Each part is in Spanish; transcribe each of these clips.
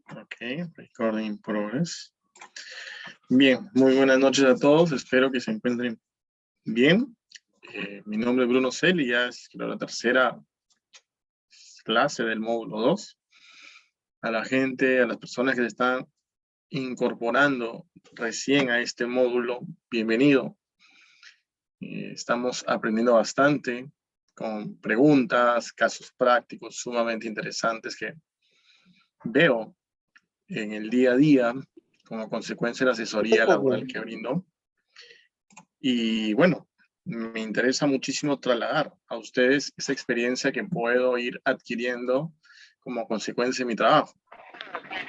Ok, recording in progress. Bien, muy buenas noches a todos. Espero que se encuentren bien. Mi nombre es Bruno Celi y ya es la tercera clase del módulo 2. A la gente, a las personas que se están incorporando recién a este módulo, bienvenido. Estamos aprendiendo bastante con preguntas, casos prácticos sumamente interesantes que veo en el día a día como consecuencia de la asesoría laboral que brindo. Y bueno, me interesa muchísimo trasladar a ustedes esa experiencia que puedo ir adquiriendo como consecuencia de mi trabajo.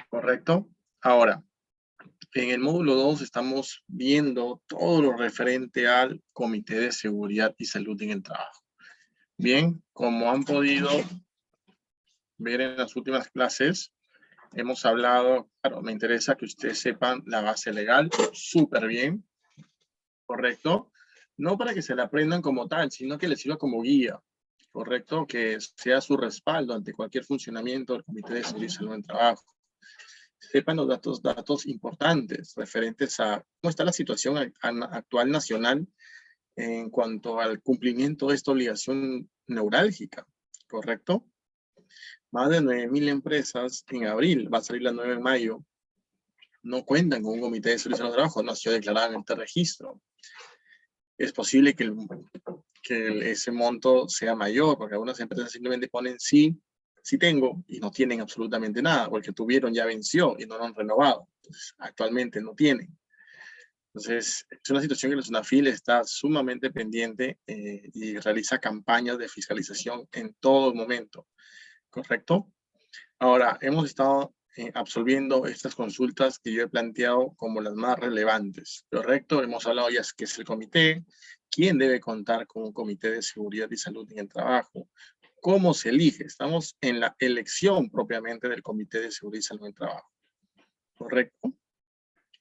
¿Correcto? Ahora, en el módulo 2 estamos viendo todo lo referente al Comité de Seguridad y Salud en el Trabajo. Bien, como han podido ver en las últimas clases, hemos hablado, claro, me interesa que ustedes sepan la base legal súper bien, ¿correcto? No para que se la aprendan como tal, sino que les sirva como guía, ¿correcto? Que sea su respaldo ante cualquier funcionamiento del Comité de Seguridad y Salud en Trabajo. Sepan los datos importantes referentes a cómo está la situación actual nacional en cuanto al cumplimiento de esta obligación neurálgica, ¿correcto? Más de 9.000 empresas en abril, va a salir la 9 de mayo, no cuentan con un comité de seguridad del trabajo, no ha sido declarado en este registro. Es posible que ese monto sea mayor, porque algunas empresas simplemente ponen sí tengo, y no tienen absolutamente nada, o el que tuvieron ya venció y no lo han renovado. Entonces, actualmente no tienen. Entonces, es una situación que la SUNAFIL está sumamente pendiente y realiza campañas de fiscalización en todo momento, ¿correcto? Ahora, hemos estado absolviendo estas consultas que yo he planteado como las más relevantes, ¿correcto? Hemos hablado ya qué es el comité, quién debe contar con un comité de seguridad y salud en el trabajo, cómo se elige. Estamos en la elección propiamente del comité de seguridad y salud en el trabajo, ¿correcto?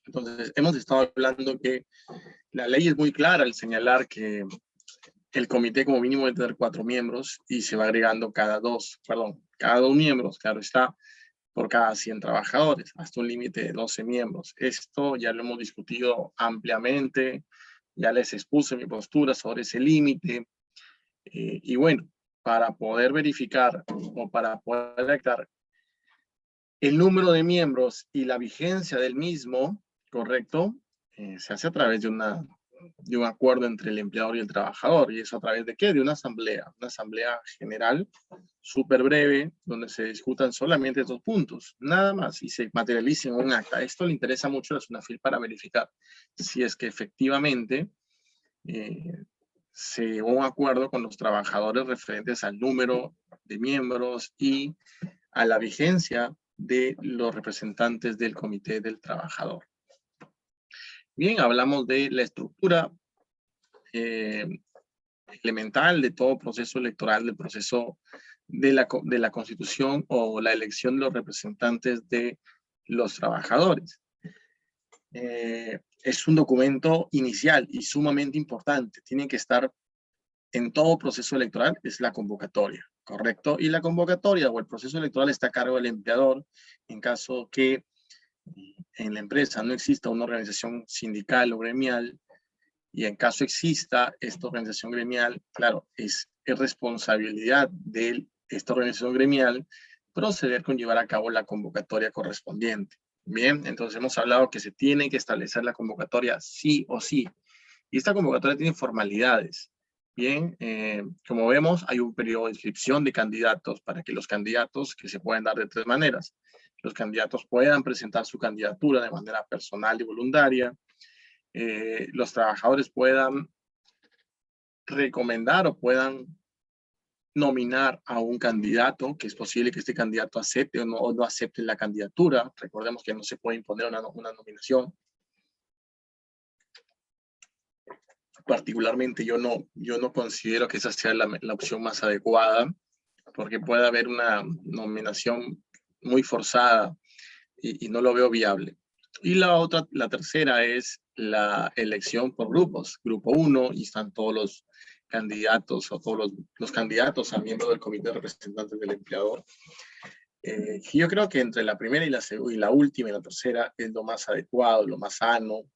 Entonces, hemos estado hablando que la ley es muy clara al señalar que el comité como mínimo debe tener 4 miembros y se va agregando cada 2 miembros, claro está, por cada 100 trabajadores, hasta un límite de 12 miembros. Esto ya lo hemos discutido ampliamente, ya les expuse mi postura sobre ese límite. Y bueno, para poder verificar o para poder detectar el número de miembros y la vigencia del mismo, ¿correcto? Se hace a través de un acuerdo entre el empleador y el trabajador. ¿Y eso a través de qué? De una asamblea general súper breve, donde se discutan solamente estos puntos, nada más, y se materialice en un acta. Esto le interesa mucho a la SUNAFIL para verificar si es que efectivamente se llegó a un acuerdo con los trabajadores referentes al número de miembros y a la vigencia de los representantes del Comité del Trabajador. Bien, hablamos de la estructura elemental de todo proceso electoral, del proceso de la Constitución o la elección de los representantes de los trabajadores. Es un documento inicial y sumamente importante. Tiene que estar en todo proceso electoral, es la convocatoria, ¿correcto? Y la convocatoria o el proceso electoral está a cargo del empleador en caso que en la empresa no exista una organización sindical o gremial, y en caso exista esta organización gremial, claro, es responsabilidad de esta organización gremial proceder con llevar a cabo la convocatoria correspondiente. Bien, entonces hemos hablado que se tiene que establecer la convocatoria sí o sí. Y esta convocatoria tiene formalidades. Bien, como vemos, hay un periodo de inscripción de candidatos para que los candidatos, que se pueden dar de 3 maneras, los candidatos puedan presentar su candidatura de manera personal y voluntaria, los trabajadores puedan recomendar o puedan nominar a un candidato, que es posible que este candidato acepte o no acepte la candidatura. Recordemos que no se puede imponer una nominación. Particularmente yo no considero que esa sea la opción más adecuada, porque puede haber una nominación muy forzada y no lo veo viable. Y la tercera es la elección por grupos. Grupo 1, y están todos los candidatos o todos los candidatos a miembro del comité de representantes del empleador. Yo creo que entre la primera y la última y la tercera es lo más adecuado, lo más sano,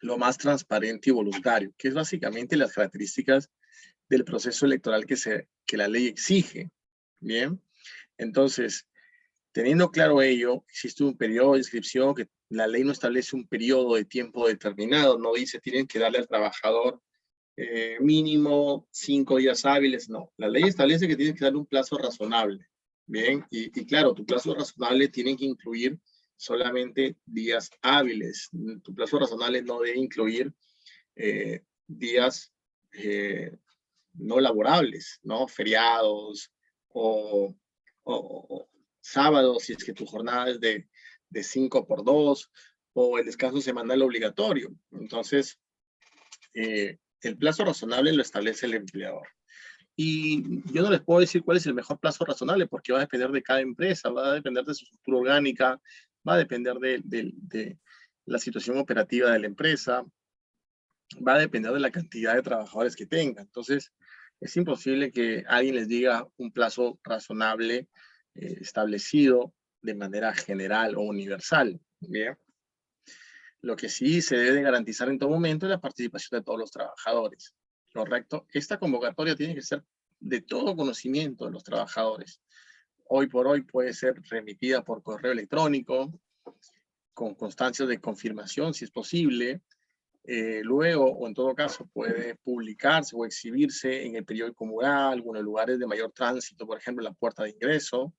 lo más transparente y voluntario, que es básicamente las características del proceso electoral que la ley exige. Bien, entonces, teniendo claro ello, existe un periodo de inscripción que la ley no establece un periodo de tiempo determinado, no dice tienen que darle al trabajador mínimo 5 días hábiles, no. La ley establece que tienes que darle un plazo razonable. Bien, y claro, tu plazo razonable tiene que incluir solamente días hábiles. Tu plazo razonable no debe incluir días no laborables, ¿no? Feriados o sábados, si es que tu jornada es de 5 por 2, o el descanso semanal obligatorio. Entonces, el plazo razonable lo establece el empleador. Y yo no les puedo decir cuál es el mejor plazo razonable, porque va a depender de cada empresa, va a depender de su estructura orgánica, va a depender de la situación operativa de la empresa, va a depender de la cantidad de trabajadores que tenga. Entonces, es imposible que alguien les diga un plazo razonable establecido de manera general o universal. ¿Bien? Lo que sí se debe garantizar en todo momento es la participación de todos los trabajadores. ¿Correcto? Esta convocatoria tiene que ser de todo conocimiento de los trabajadores. Hoy por hoy puede ser remitida por correo electrónico, con constancias de confirmación, si es posible. Luego, o en todo caso, puede publicarse o exhibirse en el periódico mural o en los lugares de mayor tránsito, por ejemplo, en la puerta de ingreso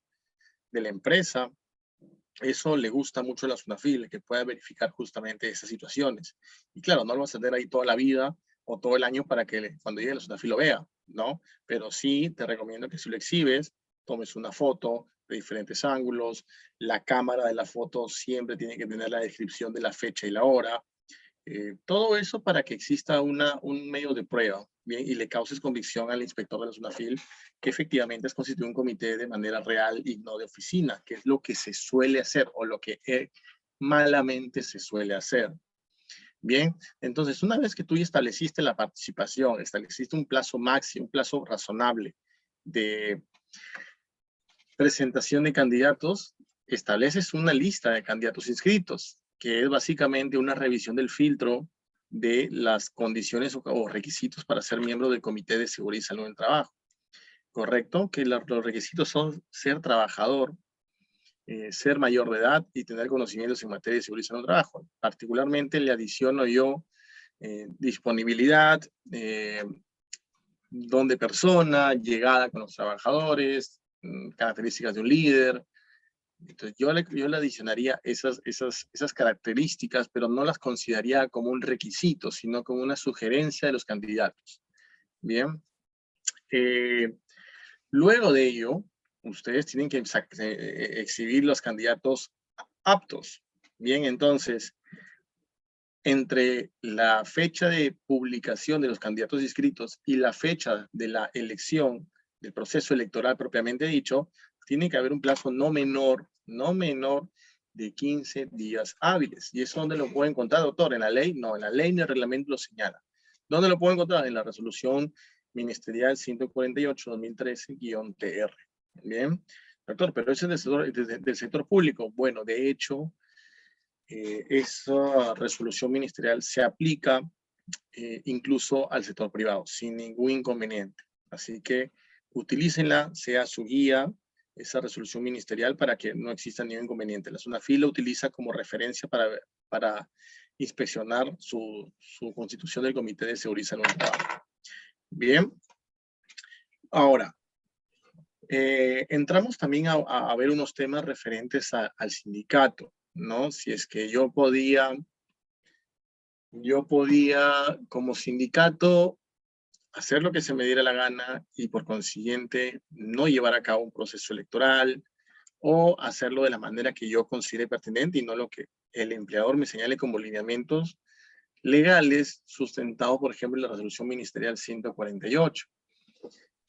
de la empresa. Eso le gusta mucho a la SUNAFIL, que pueda verificar justamente esas situaciones. Y claro, no lo vas a tener ahí toda la vida o todo el año para que cuando llegue la SUNAFIL lo vea, ¿no? Pero sí te recomiendo que si lo exhibes, tomes una foto de diferentes ángulos. La cámara de la foto siempre tiene que tener la descripción de la fecha y la hora. Todo eso para que exista un medio de prueba, ¿bien? Y le causes convicción al inspector de la SUNAFIL que efectivamente es constituir un comité de manera real y no de oficina, que es lo que se suele hacer o lo que malamente se suele hacer. Bien, entonces una vez que tú ya estableciste la participación, estableciste un plazo máximo, un plazo razonable de presentación de candidatos, estableces una lista de candidatos inscritos, que es básicamente una revisión del filtro de las condiciones o requisitos para ser miembro del Comité de Seguridad y Salud en el Trabajo. ¿Correcto? Que los requisitos son ser trabajador, ser mayor de edad y tener conocimientos en materia de seguridad y salud en el trabajo. Particularmente le adiciono yo disponibilidad, don de persona, llegada con los trabajadores, características de un líder. Entonces yo le adicionaría esas características, pero no las consideraría como un requisito, sino como una sugerencia de los candidatos. Bien. Luego de ello, ustedes tienen que exhibir los candidatos aptos. Bien, entonces, entre la fecha de publicación de los candidatos inscritos y la fecha de la elección del proceso electoral propiamente dicho, tiene que haber un plazo no menor de 15 días hábiles. ¿Y eso dónde lo puede encontrar, doctor? ¿En la ley? No, en la ley ni el reglamento lo señala. ¿Dónde lo puedo encontrar? En la resolución ministerial 148-2013-TR. Bien, doctor, pero eso es del sector público. Bueno, de hecho, esa resolución ministerial se aplica incluso al sector privado, sin ningún inconveniente. Así que utilícenla, sea su guía, esa resolución ministerial, para que no exista ningún inconveniente. La SUNAFIL la utiliza como referencia para inspeccionar su constitución del Comité de Seguridad y Salud en el Trabajo. Bien. Ahora, entramos también a ver unos temas referentes al sindicato, ¿no? Si es que yo podía como sindicato hacer lo que se me diera la gana y por consiguiente no llevar a cabo un proceso electoral o hacerlo de la manera que yo considere pertinente y no lo que el empleador me señale como lineamientos legales sustentados, por ejemplo, en la resolución ministerial 148.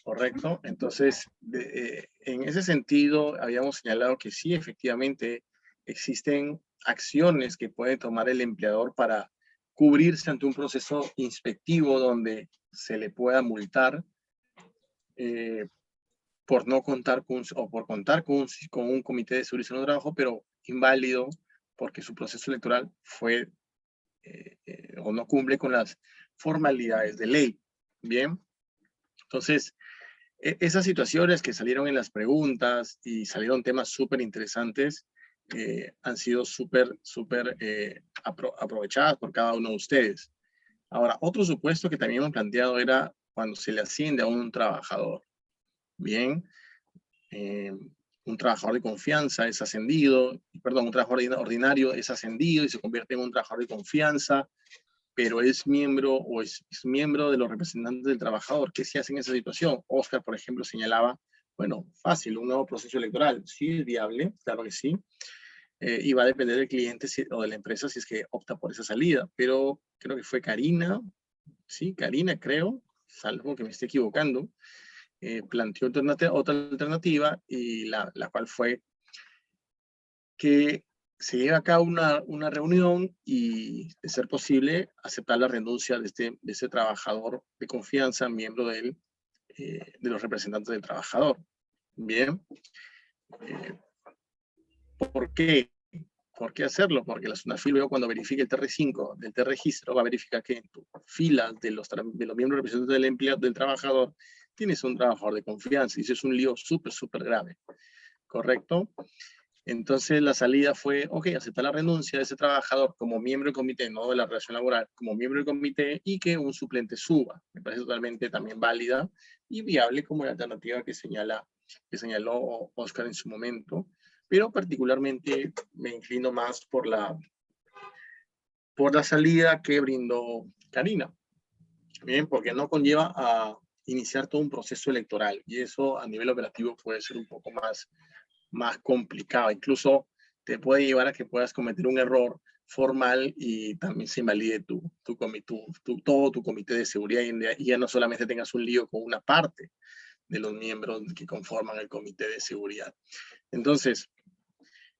¿Correcto? Entonces, en ese sentido, habíamos señalado que sí, efectivamente, existen acciones que puede tomar el empleador para cubrirse ante un proceso inspectivo donde se le pueda multar por no contar con, o por contar con un comité de seguridad de trabajo, pero inválido porque su proceso electoral fue o no cumple con las formalidades de ley. Bien, entonces, esas situaciones que salieron en las preguntas y salieron temas súper interesantes, han sido súper aprovechadas por cada uno de ustedes. Ahora, otro supuesto que también hemos planteado era cuando se le asciende a un trabajador. Bien, un trabajador de confianza es ascendido, perdón, un trabajador ordinario es ascendido y se convierte en un trabajador de confianza, pero es miembro o es miembro de los representantes del trabajador. ¿Qué se hace en esa situación? Oscar, por ejemplo, señalaba, bueno, fácil, un nuevo proceso electoral. Sí, es viable, claro que sí. Y va a depender del cliente o de la empresa si es que opta por esa salida. Pero creo que fue Karina, sí, Karina creo, salvo que me esté equivocando, planteó otra alternativa y la cual fue que se lleve a cabo una reunión y, de ser posible, aceptar la renuncia de este trabajador de confianza, miembro de los representantes del trabajador. Bien. ¿Por qué? ¿Por qué hacerlo? Porque la SUNAFIL luego, cuando verifique el TR5 del T-Registro, va a verificar que en tu fila de los miembros representantes del empleado, del trabajador, tienes un trabajador de confianza. Y eso es un lío súper grave. ¿Correcto? Entonces la salida fue, ok, aceptar la renuncia de ese trabajador como miembro del comité, no de la relación laboral, como miembro del comité, y que un suplente suba. Me parece totalmente también válida y viable como la alternativa que señaló Oscar en su momento, pero particularmente me inclino más por la salida que brindó Karina. Bien, porque no conlleva a iniciar todo un proceso electoral, y eso a nivel operativo puede ser un poco más complicado. Incluso te puede llevar a que puedas cometer un error formal y también se invalide todo tu comité de seguridad y ya no solamente tengas un lío con una parte de los miembros que conforman el comité de seguridad. Entonces,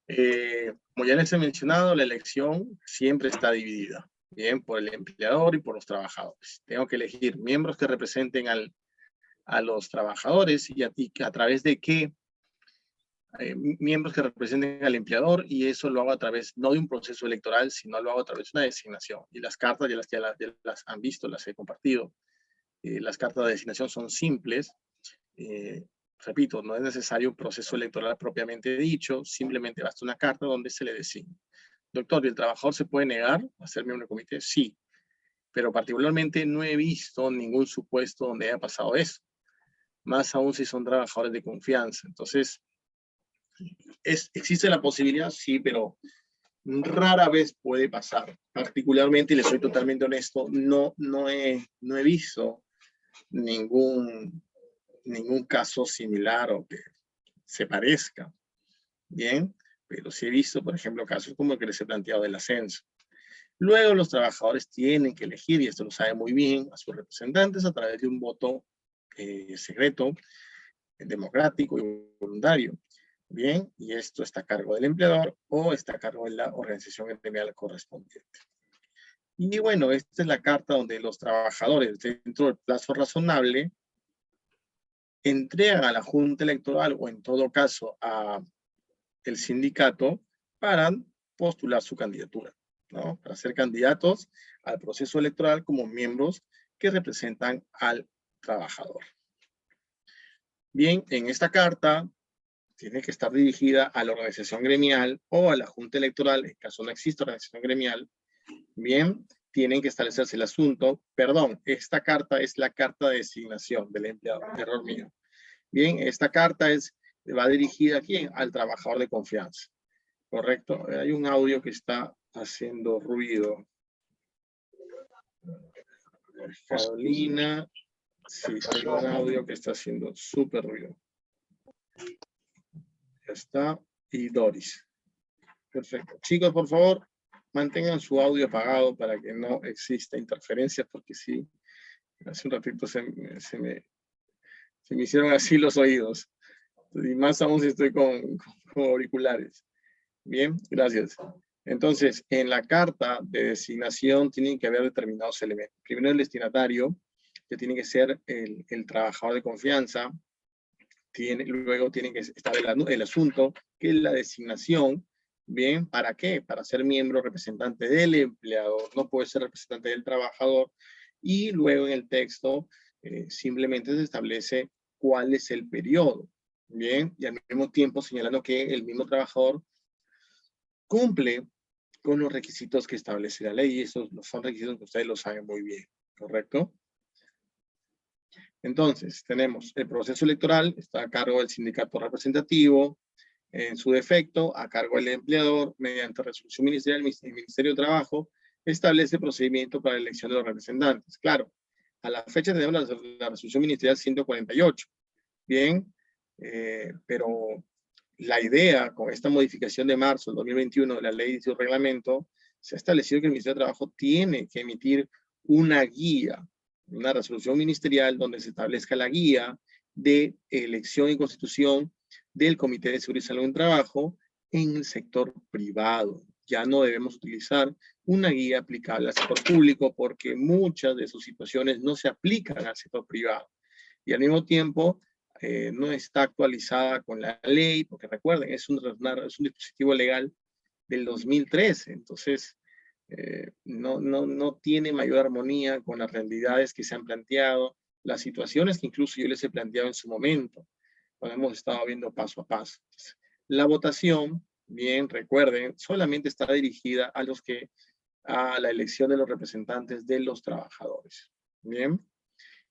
como ya les he mencionado, la elección siempre está dividida, bien, por el empleador y por los trabajadores. Tengo que elegir miembros que representen a los trabajadores y a través de qué miembros que representen al empleador, y eso lo hago a través no de un proceso electoral, sino lo hago a través de una designación. Y las cartas ya las han visto, las he compartido. Las cartas de designación son simples. Repito, no es necesario un proceso electoral propiamente dicho, simplemente basta una carta donde se le designa. Doctor, ¿y el trabajador se puede negar a ser miembro del comité? Sí, pero particularmente no he visto ningún supuesto donde haya pasado eso. Más aún si son trabajadores de confianza. Entonces, ¿existe la posibilidad? Sí, pero rara vez puede pasar. Particularmente, y le soy totalmente honesto, no he visto ningún caso similar o que se parezca. Bien, pero sí he visto, por ejemplo, casos como el que les he planteado del ascenso. Luego los trabajadores tienen que elegir, y esto lo sabe muy bien, a sus representantes a través de un voto secreto, democrático y voluntario. Bien, y esto está a cargo del empleador o está a cargo de la organización gremial correspondiente. Y bueno, esta es la carta donde los trabajadores, dentro del plazo razonable, entregan a la Junta Electoral o en todo caso a el sindicato para postular su candidatura, ¿no? Para ser candidatos al proceso electoral como miembros que representan al trabajador. Bien, en esta carta tiene que estar dirigida a la organización gremial o a la Junta Electoral, en caso no exista organización gremial. Bien, tienen que establecerse el asunto. Perdón, esta carta es la carta de designación del empleado, error mío. Bien, esta carta va dirigida ¿a quién? Al trabajador de confianza. Correcto. Hay un audio que está haciendo ruido. Carolina. Sí, hay un audio que está haciendo súper ruido. Ya está. Y Doris. Perfecto. Chicos, por favor, mantengan su audio apagado para que no exista interferencia, porque sí, hace un ratito se me hicieron así los oídos. Y más aún si estoy con auriculares. Bien, gracias. Entonces, en la carta de designación tienen que haber determinados elementos. Primero, el destinatario, que tiene que ser el trabajador de confianza. luego tiene que estar el asunto, que es la designación. Bien, ¿para qué? Para ser miembro representante del empleador, no puede ser representante del trabajador. Y luego en el texto simplemente se establece cuál es el periodo. Bien, y al mismo tiempo señalando que el mismo trabajador cumple con los requisitos que establece la ley, y esos son requisitos que ustedes lo saben muy bien, ¿correcto? Entonces, tenemos el proceso electoral, está a cargo del sindicato representativo, en su defecto, a cargo del empleador, mediante resolución ministerial, el Ministerio de Trabajo establece procedimiento para la elección de los representantes. Claro, a la fecha tenemos la resolución ministerial 148. Bien, pero la idea con esta modificación de marzo del 2021 de la ley y su reglamento, se ha establecido que el Ministerio de Trabajo tiene que emitir una guía, una resolución ministerial donde se establezca la guía de elección y constitución del Comité de Seguridad y Salud en Trabajo en el sector privado. Ya no debemos utilizar una guía aplicable al sector público porque muchas de sus situaciones no se aplican al sector privado. Y al mismo tiempo, no está actualizada con la ley, porque recuerden, es un dispositivo legal del 2013, entonces no tiene mayor armonía con las realidades que se han planteado, las situaciones que incluso yo les he planteado en su momento, cuando hemos estado viendo paso a paso. Entonces, la votación, bien, recuerden, solamente está dirigida a la elección de los representantes de los trabajadores. Bien,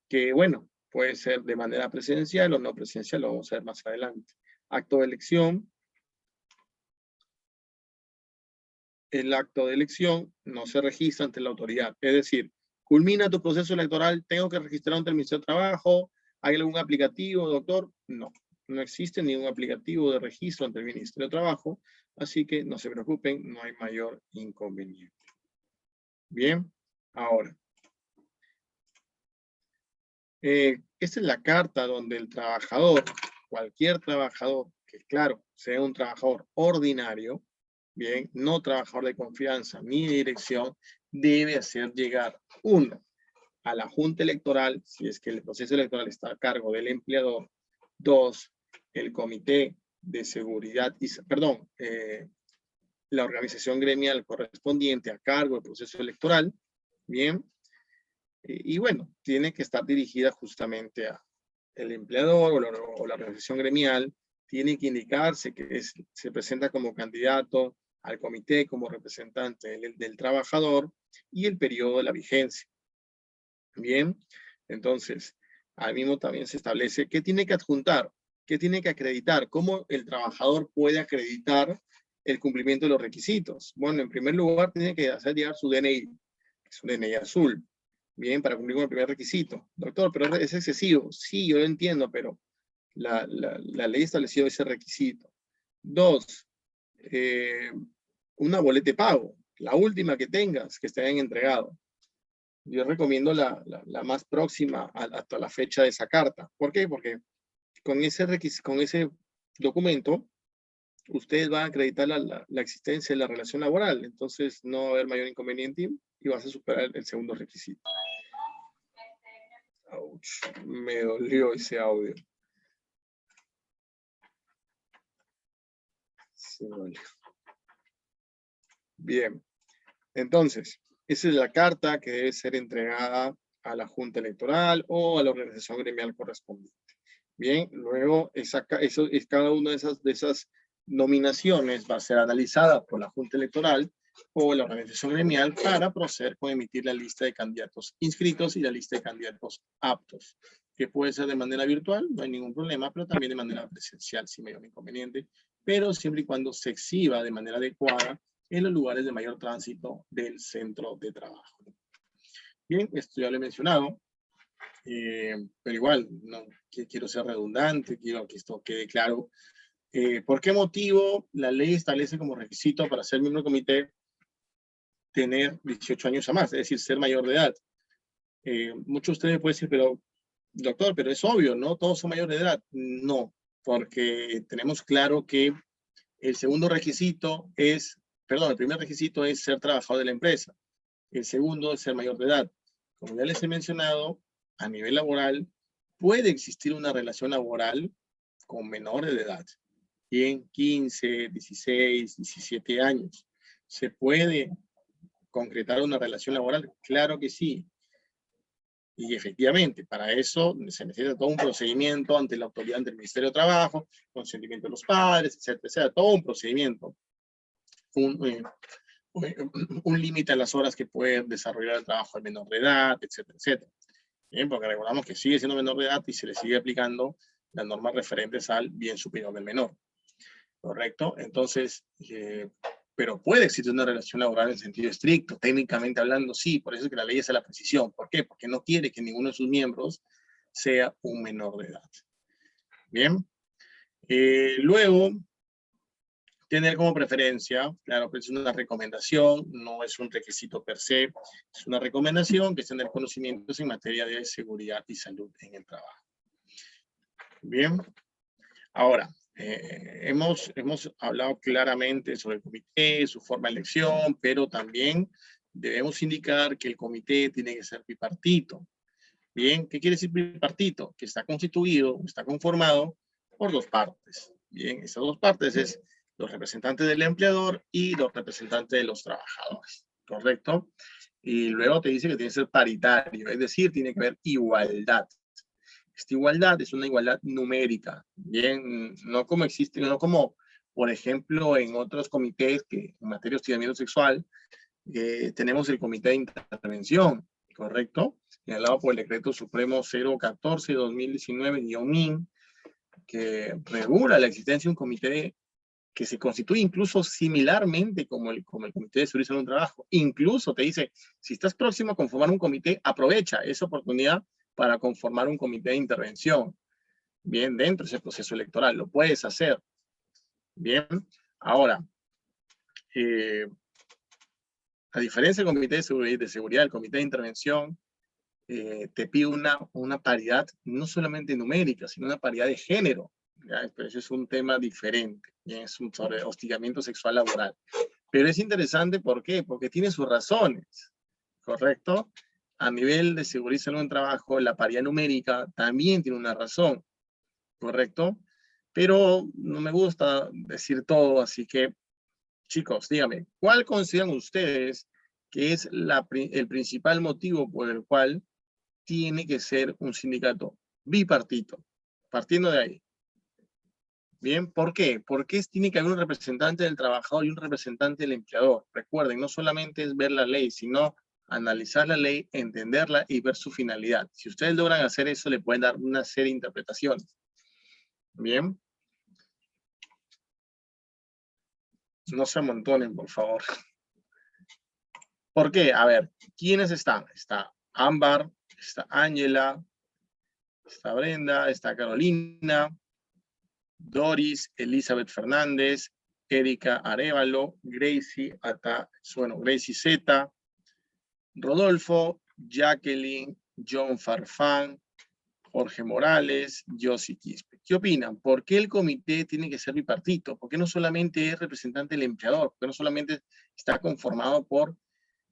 que bueno, puede ser de manera presencial o no presencial, lo vamos a ver más adelante. Acto de elección. El acto de elección no se registra ante la autoridad. Es decir, culmina tu proceso electoral, tengo que registrar ante el Ministerio de Trabajo, ¿hay algún aplicativo, doctor? No, no existe ningún aplicativo de registro ante el Ministerio de Trabajo, así que no se preocupen, no hay mayor inconveniente. Bien, ahora. Esta es la carta donde el trabajador, cualquier trabajador, que claro, sea un trabajador ordinario, bien, no trabajador de confianza ni de dirección, debe hacer llegar, uno, a la Junta Electoral, si es que el proceso electoral está a cargo del empleador. Dos, el Comité de Seguridad, la organización gremial correspondiente a cargo del proceso electoral, bien. Y bueno, tiene que estar dirigida justamente a el empleador o la organización gremial, tiene que indicarse que se presenta como candidato al comité como representante del trabajador y el periodo de la vigencia. Bien, entonces, al mismo también se establece qué tiene que adjuntar, qué tiene que acreditar, cómo el trabajador puede acreditar el cumplimiento de los requisitos. Bueno, en primer lugar, tiene que hacer llegar su DNI, su DNI azul. Bien, para cumplir con el primer requisito. Doctor, pero es excesivo. Sí, yo lo entiendo, pero la ley estableció ese requisito. Dos, una boleta de pago. La última que tengas, que te hayan entregado. Yo recomiendo la más próxima hasta la fecha de esa carta. ¿Por qué? Porque con ese documento, ustedes van a acreditar la existencia de la relación laboral. Entonces, no va a haber mayor inconveniente y vas a superar el segundo requisito. Ouch, me dolió ese audio. Sí, me dolió. Bien, entonces, esa es la carta que debe ser entregada a la Junta Electoral o a la organización gremial correspondiente. Bien, luego cada una de esas nominaciones va a ser analizada por la Junta Electoral o la organización gremial para proceder con emitir la lista de candidatos inscritos y la lista de candidatos aptos, que puede ser de manera virtual, no hay ningún problema, pero también de manera presencial, sin mayor inconveniente, pero siempre y cuando se exhiba de manera adecuada en los lugares de mayor tránsito del centro de trabajo. Bien, esto ya lo he mencionado, pero igual, no quiero ser redundante, quiero que esto quede claro. ¿Por qué motivo la ley establece como requisito para ser miembro del comité tener 18 años o más, es decir, ser mayor de edad? Muchos de ustedes pueden decir, pero doctor, pero es obvio, ¿no? Todos son mayores de edad. No, porque tenemos claro que el segundo requisito el primer requisito es ser trabajador de la empresa. El segundo es ser mayor de edad. Como ya les he mencionado, a nivel laboral, puede existir una relación laboral con menores de edad. Bien, 15, 16, 17 años. ¿Se puede concretar una relación laboral? Claro que sí. Y efectivamente, para eso se necesita todo un procedimiento ante la autoridad del Ministerio de Trabajo, consentimiento de los padres, etcétera, etcétera, todo un procedimiento. Un límite a las horas que puede desarrollar el trabajo de menor de edad, etcétera, etcétera. Bien, porque recordamos que sigue siendo menor de edad y se le sigue aplicando las normas referentes al bien superior del menor. ¿Correcto? Entonces, pero puede existir una relación laboral en sentido estricto, técnicamente hablando, sí, por eso es que la ley es a la precisión. ¿Por qué? Porque no quiere que ninguno de sus miembros sea un menor de edad. Bien. Luego, tener como preferencia, claro, pues es una recomendación, no es un requisito per se, es una recomendación que es tener conocimientos en materia de seguridad y salud en el trabajo. Bien. Ahora, hemos hablado claramente sobre el comité, su forma de elección, pero también debemos indicar que el comité tiene que ser bipartito. Bien, ¿qué quiere decir bipartito? Que está constituido, está conformado por dos partes. Bien, esas dos partes es los representantes del empleador y los representantes de los trabajadores, ¿correcto? Y luego te dice que tiene que ser paritario, es decir, tiene que haber igualdad. Esta igualdad es una igualdad numérica, bien, no como existe, no como, por ejemplo, en otros comités que en materia de hostigamiento sexual, tenemos el comité de intervención, ¿correcto? Señalado por el decreto supremo 014-2019-MIN, que regula la existencia de un comité que se constituye incluso similarmente como el Comité de Seguridad en un Trabajo. Incluso te dice, si estás próximo a conformar un comité, aprovecha esa oportunidad para conformar un comité de intervención. Bien, dentro de ese proceso electoral, lo puedes hacer. Bien, ahora, a diferencia del Comité de Seguridad, el Comité de Intervención te pide una paridad no solamente numérica, sino una paridad de género. ¿Ya? Pero ese es un tema diferente, ¿ya? Es sobre hostigamiento sexual laboral. Pero es interesante, ¿por qué? Porque tiene sus razones, ¿correcto? A nivel de seguridad y salud en trabajo, la paridad numérica también tiene una razón, ¿correcto? Pero no me gusta decir todo, así que, chicos, díganme, ¿cuál consideran ustedes que es el principal motivo por el cual tiene que ser un sindicato bipartito? Partiendo de ahí. Bien, ¿por qué? Porque tiene que haber un representante del trabajador y un representante del empleador. Recuerden, no solamente es ver la ley, sino analizar la ley, entenderla y ver su finalidad. Si ustedes logran hacer eso, le pueden dar una serie de interpretaciones. Bien. No se amontonen, por favor. ¿Por qué? A ver, ¿quiénes están? Está Ámbar, está Ángela, está Brenda, está Carolina, Doris, Elizabeth Fernández, Erika Arévalo, Gracie, Gracie Z, Rodolfo, Jacqueline, John Farfán, Jorge Morales, Josie Quispe. ¿Qué opinan? ¿Por qué el comité tiene que ser bipartito? ¿Por qué no solamente es representante del empleador? ¿Por qué no solamente está conformado por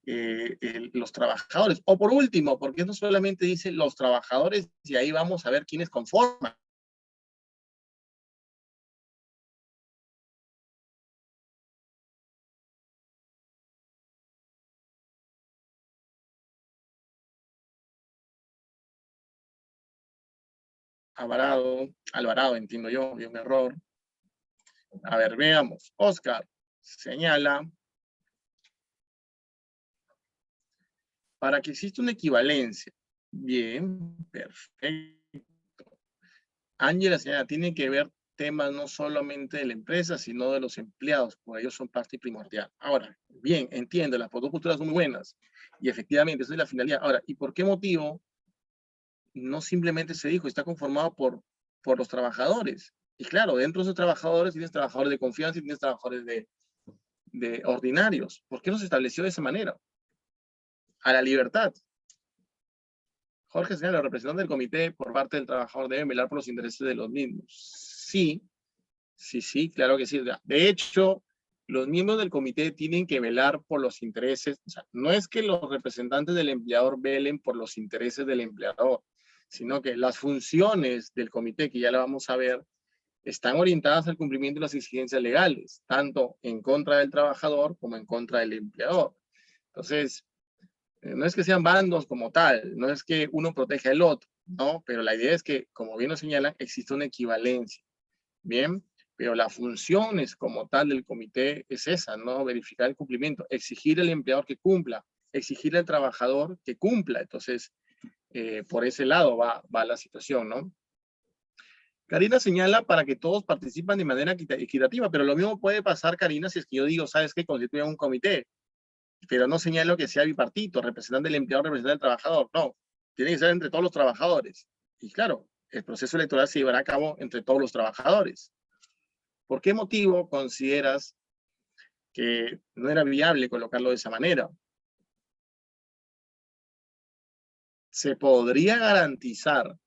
los trabajadores? O por último, ¿por qué no solamente dice los trabajadores y ahí vamos a ver quiénes conforman? Alvarado, entiendo yo, vi un error. A ver, veamos. Oscar señala, para que exista una equivalencia. Bien, perfecto. Ángela señala, tiene que ver temas no solamente de la empresa, sino de los empleados, porque ellos son parte primordial. Ahora, bien, entiendo, las dos posturas son muy buenas, y efectivamente, esa es la finalidad. Ahora, ¿y por qué motivo no simplemente se dijo, está conformado por los trabajadores? Y claro, dentro de esos trabajadores tienes trabajadores de confianza y tienes trabajadores de ordinarios. ¿Por qué no se estableció de esa manera? A la libertad. Jorge señala, los representantes del comité por parte del trabajador deben velar por los intereses de los mismos. Sí, sí, claro que sí. De hecho, los miembros del comité tienen que velar por los intereses. O sea, no es que los representantes del empleador velen por los intereses del empleador, sino que las funciones del comité, que ya la vamos a ver, están orientadas al cumplimiento de las exigencias legales, tanto en contra del trabajador como en contra del empleador. Entonces, no es que sean bandos como tal, no es que uno proteja al otro, ¿no? Pero la idea es que, como bien lo señalan, existe una equivalencia, ¿bien? Pero la función es, como tal del comité es esa, ¿no? Verificar el cumplimiento, exigir al empleador que cumpla, exigir al trabajador que cumpla. Entonces, por ese lado va la situación, ¿no? Karina señala para que todos participan de manera equitativa, pero lo mismo puede pasar, Karina, si es que yo digo, ¿sabes qué? Constituyen un comité, pero no señalo que sea bipartito, representante del empleador, representante del trabajador. No, tiene que ser entre todos los trabajadores. Y claro, el proceso electoral se llevará a cabo entre todos los trabajadores. ¿Por qué motivo consideras que no era viable colocarlo de esa manera? ¿Se podría garantizar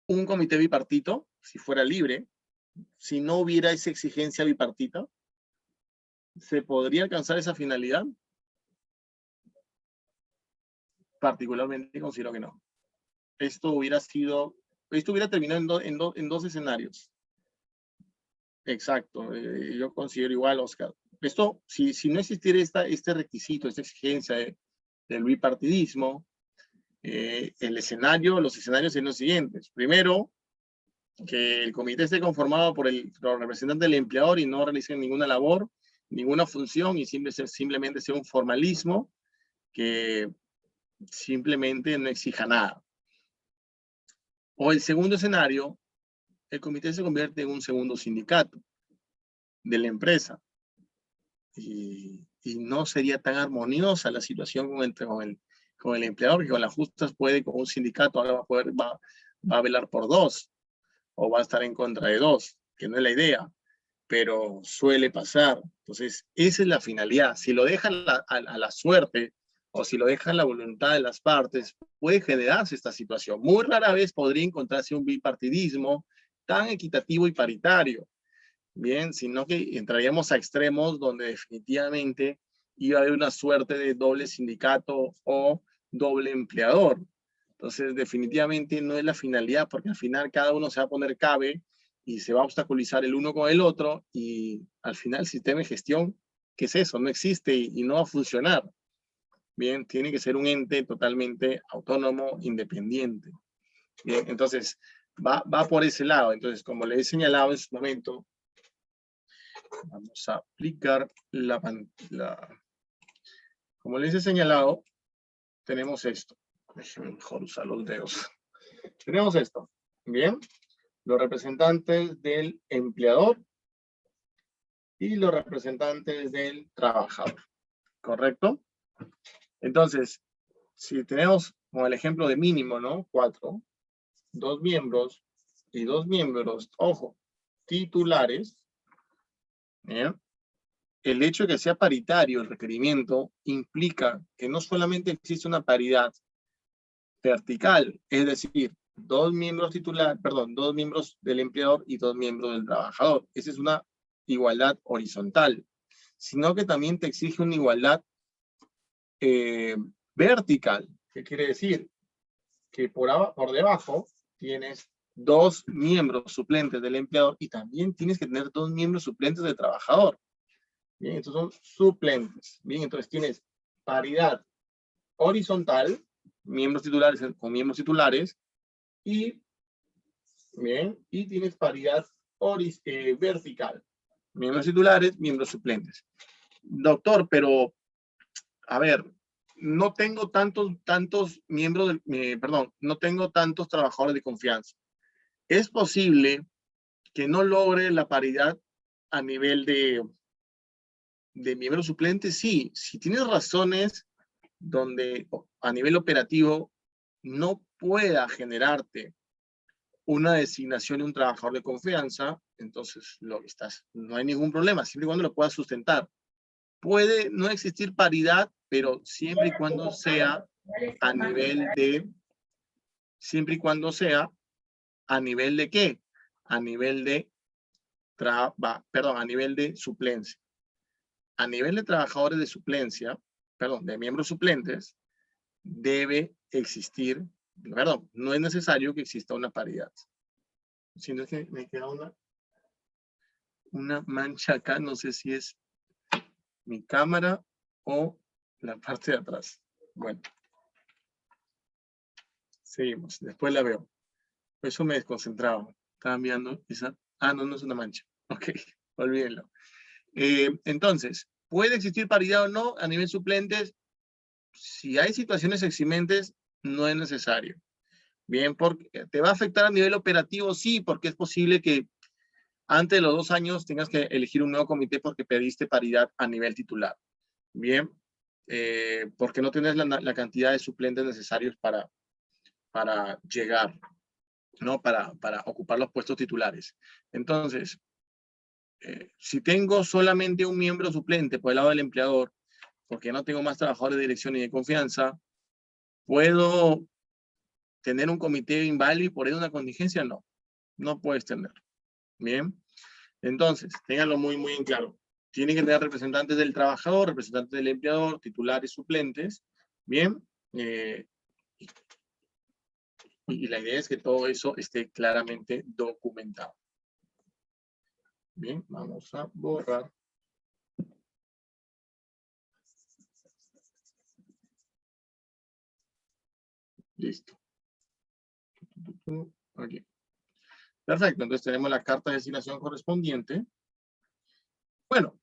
un comité bipartito si fuera libre, si no hubiera esa exigencia bipartita? ¿Se podría alcanzar esa finalidad? Particularmente considero que no. Esto hubiera terminado en dos escenarios. Exacto, yo considero igual, Oscar. Esto, si no existiera este requisito, esta exigencia del bipartidismo, los escenarios serían los siguientes. Primero, que el comité esté conformado por los representantes del empleador y no realicen ninguna labor, ninguna función y simplemente sea un formalismo que simplemente no exija nada. O el segundo escenario, el comité se convierte en un segundo sindicato de la empresa y no sería tan armoniosa la situación con el empleador, que con las justas puede, con un sindicato, ahora va a velar por dos o va a estar en contra de dos, que no es la idea, pero suele pasar. Entonces, esa es la finalidad. Si lo dejan a la suerte o si lo dejan a la voluntad de las partes, puede generarse esta situación. Muy rara vez podría encontrarse un bipartidismo tan equitativo y paritario, bien, sino que entraríamos a extremos donde definitivamente iba a haber una suerte de doble sindicato o doble empleador. Entonces, definitivamente no es la finalidad, porque al final cada uno se va a poner cabe y se va a obstaculizar el uno con el otro y al final el sistema de gestión, ¿qué es eso? No existe y no va a funcionar. Bien, tiene que ser un ente totalmente autónomo, independiente. Bien, entonces va por ese lado. Entonces, como le he señalado en su momento, vamos a aplicar como les he señalado, tenemos esto. Déjenme mejor usar los dedos. Tenemos esto. Bien. Los representantes del empleador y los representantes del trabajador. ¿Correcto? Entonces, si tenemos como el ejemplo de mínimo, ¿no? 4, 2 miembros y 2 miembros, ojo, titulares, ¿bien? El hecho de que sea paritario el requerimiento implica que no solamente existe una paridad vertical, es decir, 2 miembros dos miembros del empleador y 2 miembros del trabajador. Esa es una igualdad horizontal, sino que también te exige una igualdad vertical. ¿Qué quiere decir? Que por debajo tienes 2 miembros suplentes del empleador y también tienes que tener 2 miembros suplentes del trabajador. Bien, estos son suplentes. Bien, entonces tienes paridad horizontal, miembros titulares con miembros titulares, y, bien, y tienes paridad vertical. Miembros titulares, miembros suplentes. Doctor, pero, a ver, no tengo tantos miembros, no tengo tantos trabajadores de confianza. ¿Es posible que no logre la paridad a nivel de miembros suplentes? Sí, si tienes razones donde a nivel operativo no pueda generarte una designación de un trabajador de confianza, entonces no hay ningún problema, siempre y cuando lo puedas sustentar. Puede no existir paridad, pero siempre y cuando sea a nivel de, ¿a nivel de qué? A nivel de, a nivel de suplencia. A nivel de trabajadores de suplencia, de miembros suplentes, debe existir Perdón, no es necesario que exista una paridad. Sino que me queda una mancha acá, no sé si es mi cámara o la parte de atrás. Bueno, seguimos, después la veo. Por eso me desconcentraba. Estaba mirando esa. Ah, no, no es una mancha. Ok, olvídenlo. Entonces, ¿puede existir paridad o no a nivel suplentes? Si hay situaciones eximentes, no es necesario. Bien, porque te va a afectar a nivel operativo, sí, porque es posible que antes de los 2 años tengas que elegir un nuevo comité porque pediste paridad a nivel titular. Bien, porque no tienes la cantidad de suplentes necesarios para llegar, ¿no? Para ocupar los puestos titulares. Entonces, si tengo solamente un miembro suplente por el lado del empleador, porque no tengo más trabajadores de dirección y de confianza, ¿puedo tener un comité inválido y por ahí una contingencia? No, no puedes tener. Bien, entonces, ténganlo muy, muy en claro. Tienen que tener representantes del trabajador, representantes del empleador, titulares, suplentes. Bien, y la idea es que todo eso esté claramente documentado. Bien, vamos a borrar. Listo. Aquí. Perfecto, entonces tenemos la carta de designación correspondiente. Bueno,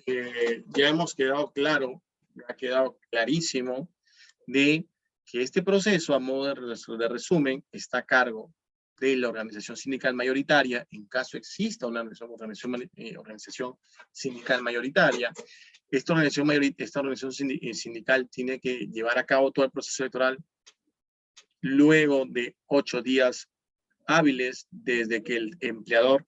ya hemos quedado claro, ya ha quedado clarísimo de que este proceso, a modo de resumen, está a cargo de la organización sindical mayoritaria, en caso exista una organización sindical mayoritaria. Esta organización sindical tiene que llevar a cabo todo el proceso electoral luego de 8 días hábiles desde que el empleador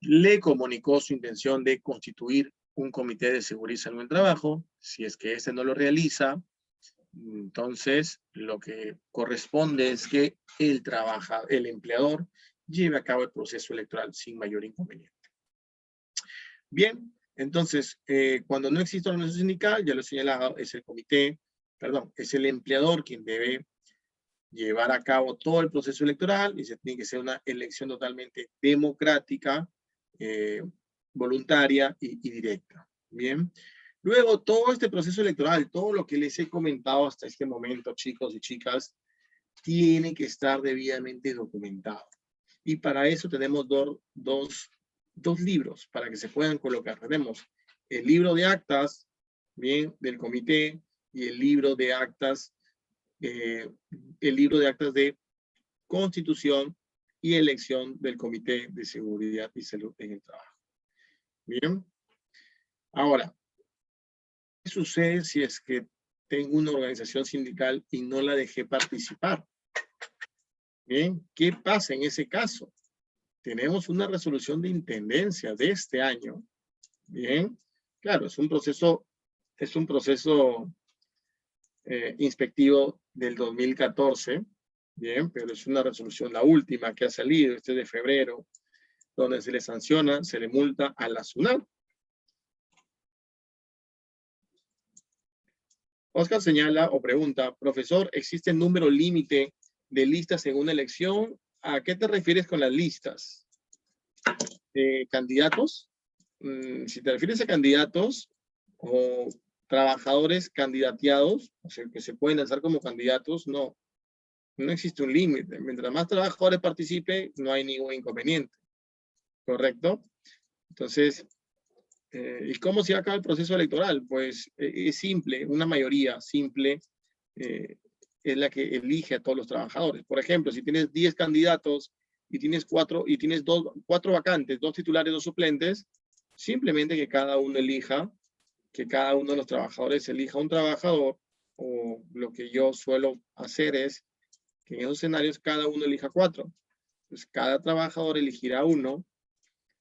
le comunicó su intención de constituir un comité de seguridad y salud en el trabajo. Si es que este no lo realiza, entonces lo que corresponde es que el empleador lleve a cabo el proceso electoral sin mayor inconveniente. Bien, entonces, cuando no existe una organización sindical, ya lo he señalado, es el comité, perdón, es el empleador quien debe llevar a cabo todo el proceso electoral y se tiene que ser una elección totalmente democrática, voluntaria y directa. Bien. Luego, todo este proceso electoral, todo lo que les he comentado hasta este momento, chicos y chicas, tiene que estar debidamente documentado. Y para eso tenemos dos libros para que se puedan colocar. Tenemos el libro de actas, bien, del comité y el libro de actas de constitución y elección del Comité de Seguridad y Salud en el Trabajo. Bien. Ahora, ¿qué sucede si es que tengo una organización sindical y no la dejé participar? Bien, ¿qué pasa en ese caso? Tenemos una resolución de intendencia de este año. Bien, claro, es un proceso inspectivo del 2014, bien, pero es una resolución, la última que ha salido, este de febrero, donde se le sanciona, se le multa a la SUNAT. Oscar señala o pregunta, profesor, ¿existe número límite de listas en una elección? ¿A qué te refieres con las listas? ¿Candidatos? Si te refieres a candidatos o trabajadores candidateados, o sea, que se pueden lanzar como candidatos, no existe un límite. Mientras más trabajadores participen, no hay ningún inconveniente. ¿Correcto? Entonces, ¿y cómo se acaba el proceso electoral? Pues es simple, una mayoría simple es la que elige a todos los trabajadores. Por ejemplo, si tienes 10 candidatos y tienes 4 vacantes, 2 titulares, 2 suplentes, simplemente que cada uno de los trabajadores elija un trabajador, o lo que yo suelo hacer es que en esos escenarios cada uno elija 4. Pues cada trabajador elegirá uno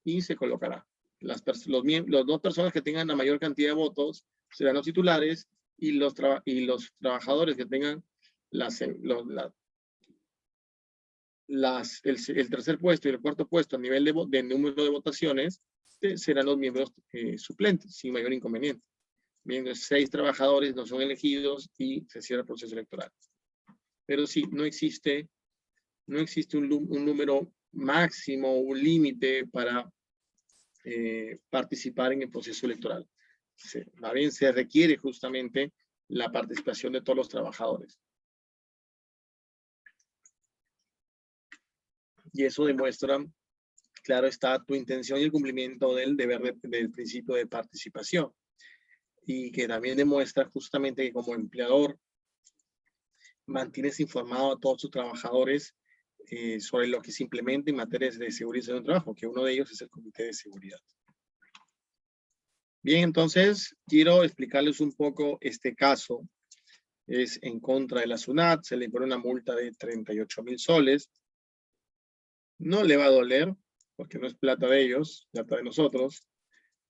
y se colocará. Las 2 personas que tengan la mayor cantidad de votos serán los titulares y los trabajadores que tengan el tercer puesto y el cuarto puesto a nivel de número de votaciones serán los miembros suplentes, sin mayor inconveniente. Bien, 6 trabajadores no son elegidos y se cierra el proceso electoral. Pero sí, no existe un número máximo, un límite para participar en el proceso electoral. Más bien se requiere justamente la participación de todos los trabajadores. Y eso demuestra, claro está, tu intención y el cumplimiento del deber del principio de participación. Y que también demuestra justamente que como empleador mantienes informado a todos tus trabajadores sobre lo que se implementa en materia de seguridad en el trabajo, que uno de ellos es el Comité de Seguridad. Bien, entonces quiero explicarles un poco este caso. Es en contra de la SUNAT, se le impone una multa de 38.000 soles. No le va a doler, porque no es plata de ellos, plata de nosotros,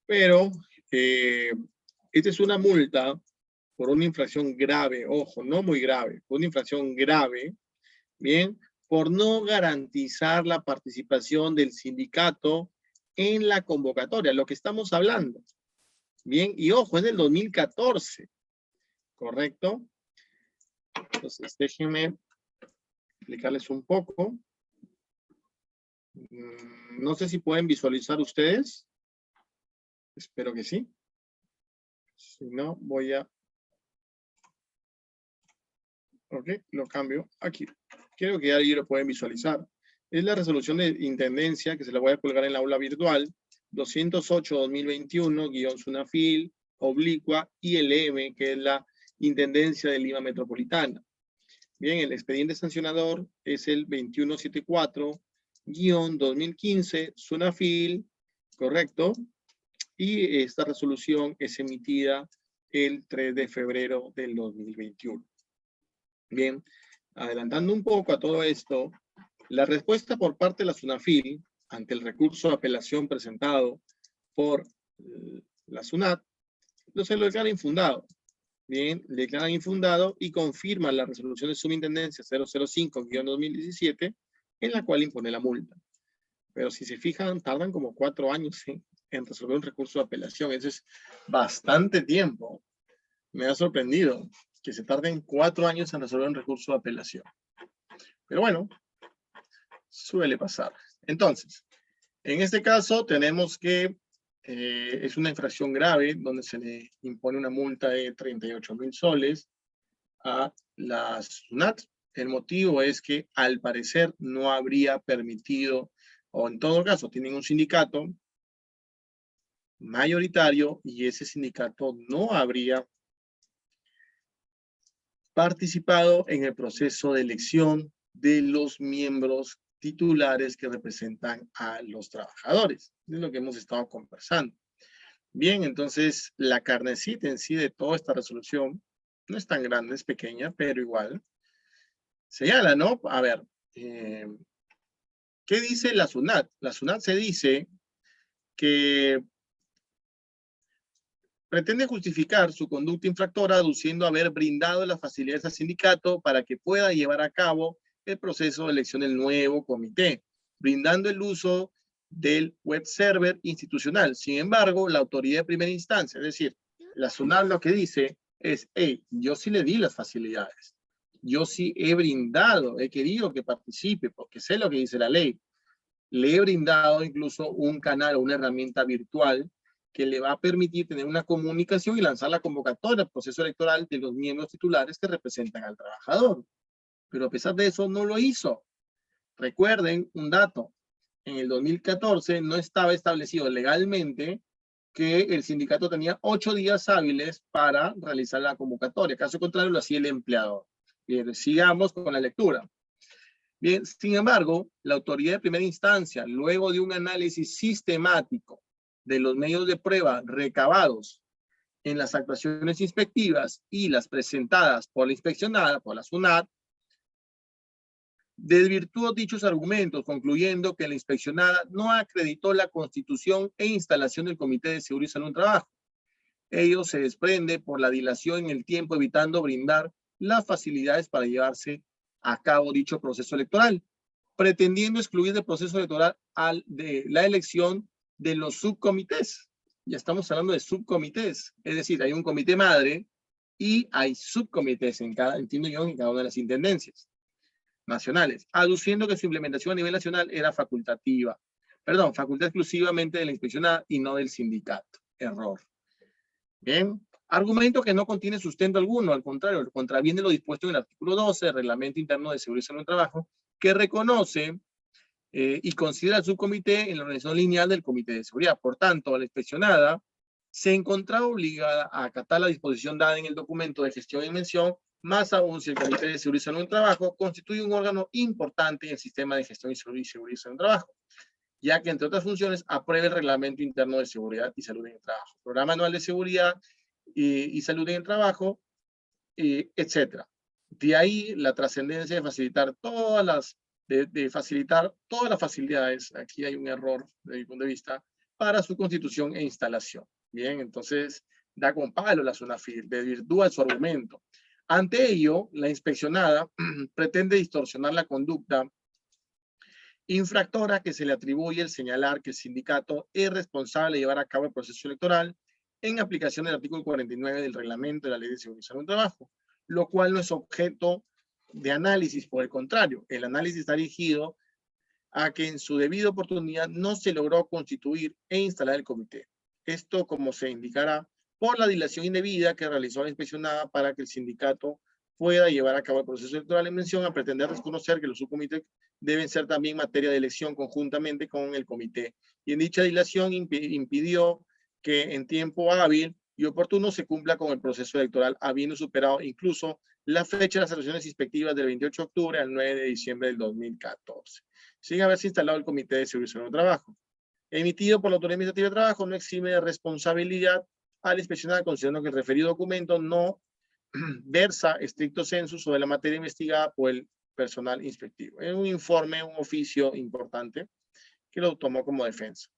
pero esta es una multa por una infracción grave, ojo, no muy grave, una infracción grave, bien, por no garantizar la participación del sindicato en la convocatoria, lo que estamos hablando. Bien, y ojo, es del 2014, ¿correcto? Entonces, déjenme explicarles un poco. No sé si pueden visualizar ustedes. Espero que sí. Si no, voy a... Ok, lo cambio aquí. Creo que ahí lo pueden visualizar. Es la resolución de intendencia que se la voy a colgar en la aula virtual. 208-2021-SUNAFIL, oblicua, ILM, que es la Intendencia de Lima Metropolitana. Bien, el expediente sancionador es el 2174-2015, SUNAFIL, correcto. Y esta resolución es emitida el 3 de febrero del 2021. Bien, adelantando un poco a todo esto, la respuesta por parte de la SUNAFIL ante el recurso de apelación presentado por la SUNAT, se lo declara infundado. Bien, le declaran infundado y confirman la resolución de subintendencia 005-2017, en la cual impone la multa. Pero si se fijan, tardan como 4 años en resolver un recurso de apelación. Eso es bastante tiempo. Me ha sorprendido que se tarden 4 años en resolver un recurso de apelación. Pero bueno, suele pasar. Entonces, en este caso tenemos que es una infracción grave donde se le impone una multa de 38.000 soles a la SUNAT. El motivo es que al parecer no habría permitido, o en todo caso tienen un sindicato mayoritario y ese sindicato no habría participado en el proceso de elección de los miembros titulares que representan a los trabajadores. Es lo que hemos estado conversando. Bien, entonces la carnecita en sí de toda esta resolución no es tan grande, es pequeña, pero igual señala, ¿no? A ver, ¿qué dice la SUNAT? La SUNAT se dice que pretende justificar su conducta infractora aduciendo haber brindado las facilidades al sindicato para que pueda llevar a cabo el proceso de elección del nuevo comité, brindando el uso del web server institucional. Sin embargo, la autoridad de primera instancia, es decir, la SUNAT lo que dice es, hey, yo sí le di las facilidades. Yo sí he brindado, he querido que participe, porque sé lo que dice la ley. Le he brindado incluso un canal o una herramienta virtual que le va a permitir tener una comunicación y lanzar la convocatoria al proceso electoral de los miembros titulares que representan al trabajador. Pero a pesar de eso, no lo hizo. Recuerden un dato. En el 2014 no estaba establecido legalmente que el sindicato tenía 8 días hábiles para realizar la convocatoria. Caso contrario, lo hacía el empleador. Bien, sigamos con la lectura. Bien, sin embargo, la autoridad de primera instancia, luego de un análisis sistemático de los medios de prueba recabados en las actuaciones inspectivas y las presentadas por la inspeccionada, por la SUNAT, desvirtuó dichos argumentos, concluyendo que la inspeccionada no acreditó la constitución e instalación del Comité de Seguridad y Salud en Trabajo. Ello se desprende por la dilación en el tiempo, evitando brindar las facilidades para llevarse a cabo dicho proceso electoral, pretendiendo excluir del proceso electoral de la elección de los subcomités. Ya estamos hablando de subcomités, es decir, hay un comité madre y hay subcomités en cada, entiendo yo, en cada una de las intendencias. nacionales, aduciendo que su implementación a nivel nacional era facultativa. Perdón, facultad exclusivamente de la inspeccionada y no del sindicato. Error. Bien. Argumento que no contiene sustento alguno, al contrario, contraviene lo dispuesto en el artículo 12 del Reglamento Interno de Seguridad y Salud en el Trabajo, que reconoce y considera al subcomité en la organización lineal del Comité de Seguridad. Por tanto, la inspeccionada se encontraba obligada a acatar la disposición dada en el documento de gestión y mención, más aún si el Comité de Seguridad y Salud en el Trabajo constituye un órgano importante en el sistema de gestión y seguridad y salud en el trabajo, ya que, entre otras funciones, aprueba el Reglamento Interno de Seguridad y Salud en el Trabajo, Programa Anual de Seguridad y Salud en el Trabajo, etc. De ahí la trascendencia de facilitar todas las facilidades, aquí hay un error desde mi punto de vista, para su constitución e instalación. Bien, entonces da con palo la SUNAFIL, desvirtúa su argumento. Ante ello, la inspeccionada pretende distorsionar la conducta infractora que se le atribuye el señalar que el sindicato es responsable de llevar a cabo el proceso electoral en aplicación del artículo 49 del reglamento de la Ley de Seguridad y Salud en el Trabajo, lo cual no es objeto de análisis. Por el contrario, el análisis está dirigido a que en su debida oportunidad no se logró constituir e instalar el comité. Esto, como se indicará, por la dilación indebida que realizó la inspeccionada para que el sindicato pueda llevar a cabo el proceso electoral en mención, a pretender desconocer que los subcomités deben ser también materia de elección conjuntamente con el comité. Y en dicha dilación impidió que en tiempo hábil y oportuno se cumpla con el proceso electoral, habiendo superado incluso la fecha de las elecciones inspectivas del 28 de octubre al 9 de diciembre del 2014, sin haberse instalado el Comité de Seguridad y Salud en el Trabajo. Emitido por la Autoridad Administrativa de Trabajo, no exime de responsabilidad al inspeccionado, considerando que el referido documento no versa estricto sensu sobre la materia investigada por el personal inspectivo. Es un informe, un oficio importante que lo tomó como defensa.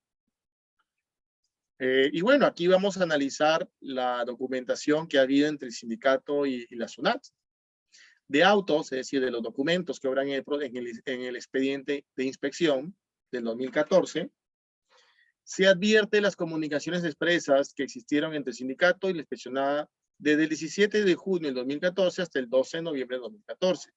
Y bueno, aquí vamos a analizar la documentación que ha habido entre el sindicato y la SUNAT. De autos, es decir, de los documentos que obran en el expediente de inspección del 2014, se advierte las comunicaciones expresas que existieron entre el sindicato y la inspeccionada desde el 17 de junio del 2014 hasta el 12 de noviembre de 2014,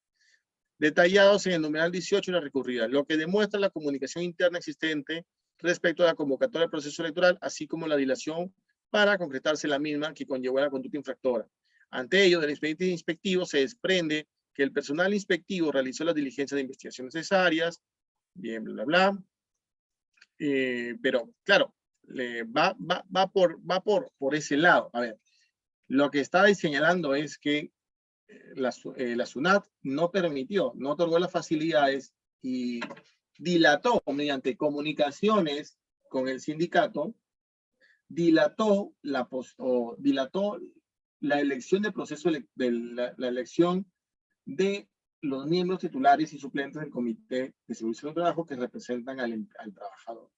detallados en el numeral 18 de la recurrida, lo que demuestra la comunicación interna existente respecto a la convocatoria del proceso electoral, así como la dilación para concretarse la misma que conllevó a la conducta infractora. Ante ello, del expediente inspectivo se desprende que el personal inspectivo realizó las diligencias de investigación necesarias, bien, bla, bla, bla. Pero, claro, va por ese lado. A ver, lo que está señalando es que la SUNAT no permitió, no otorgó las facilidades y dilató mediante comunicaciones con el sindicato, dilató la elección del proceso de la elección de los miembros titulares y suplentes del Comité de Seguridad y Salud del Trabajo que representan al trabajador.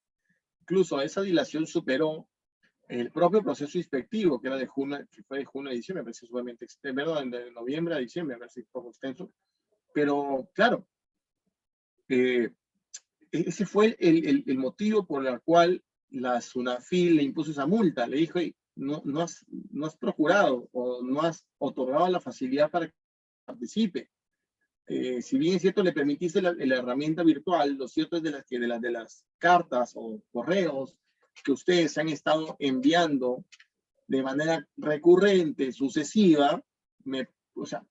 Incluso esa dilación superó el propio proceso inspectivo, que era que fue de junio a diciembre, me parece sumamente extenso, de noviembre a diciembre, me parece poco extenso. Pero, claro, ese fue el motivo por el cual la SUNAFIL le impuso esa multa. Le dijo, no has procurado o no has otorgado la facilidad para que participe. Si bien es cierto, le permitiste la herramienta virtual, lo cierto es de las cartas o correos que ustedes han estado enviando de manera recurrente, sucesiva,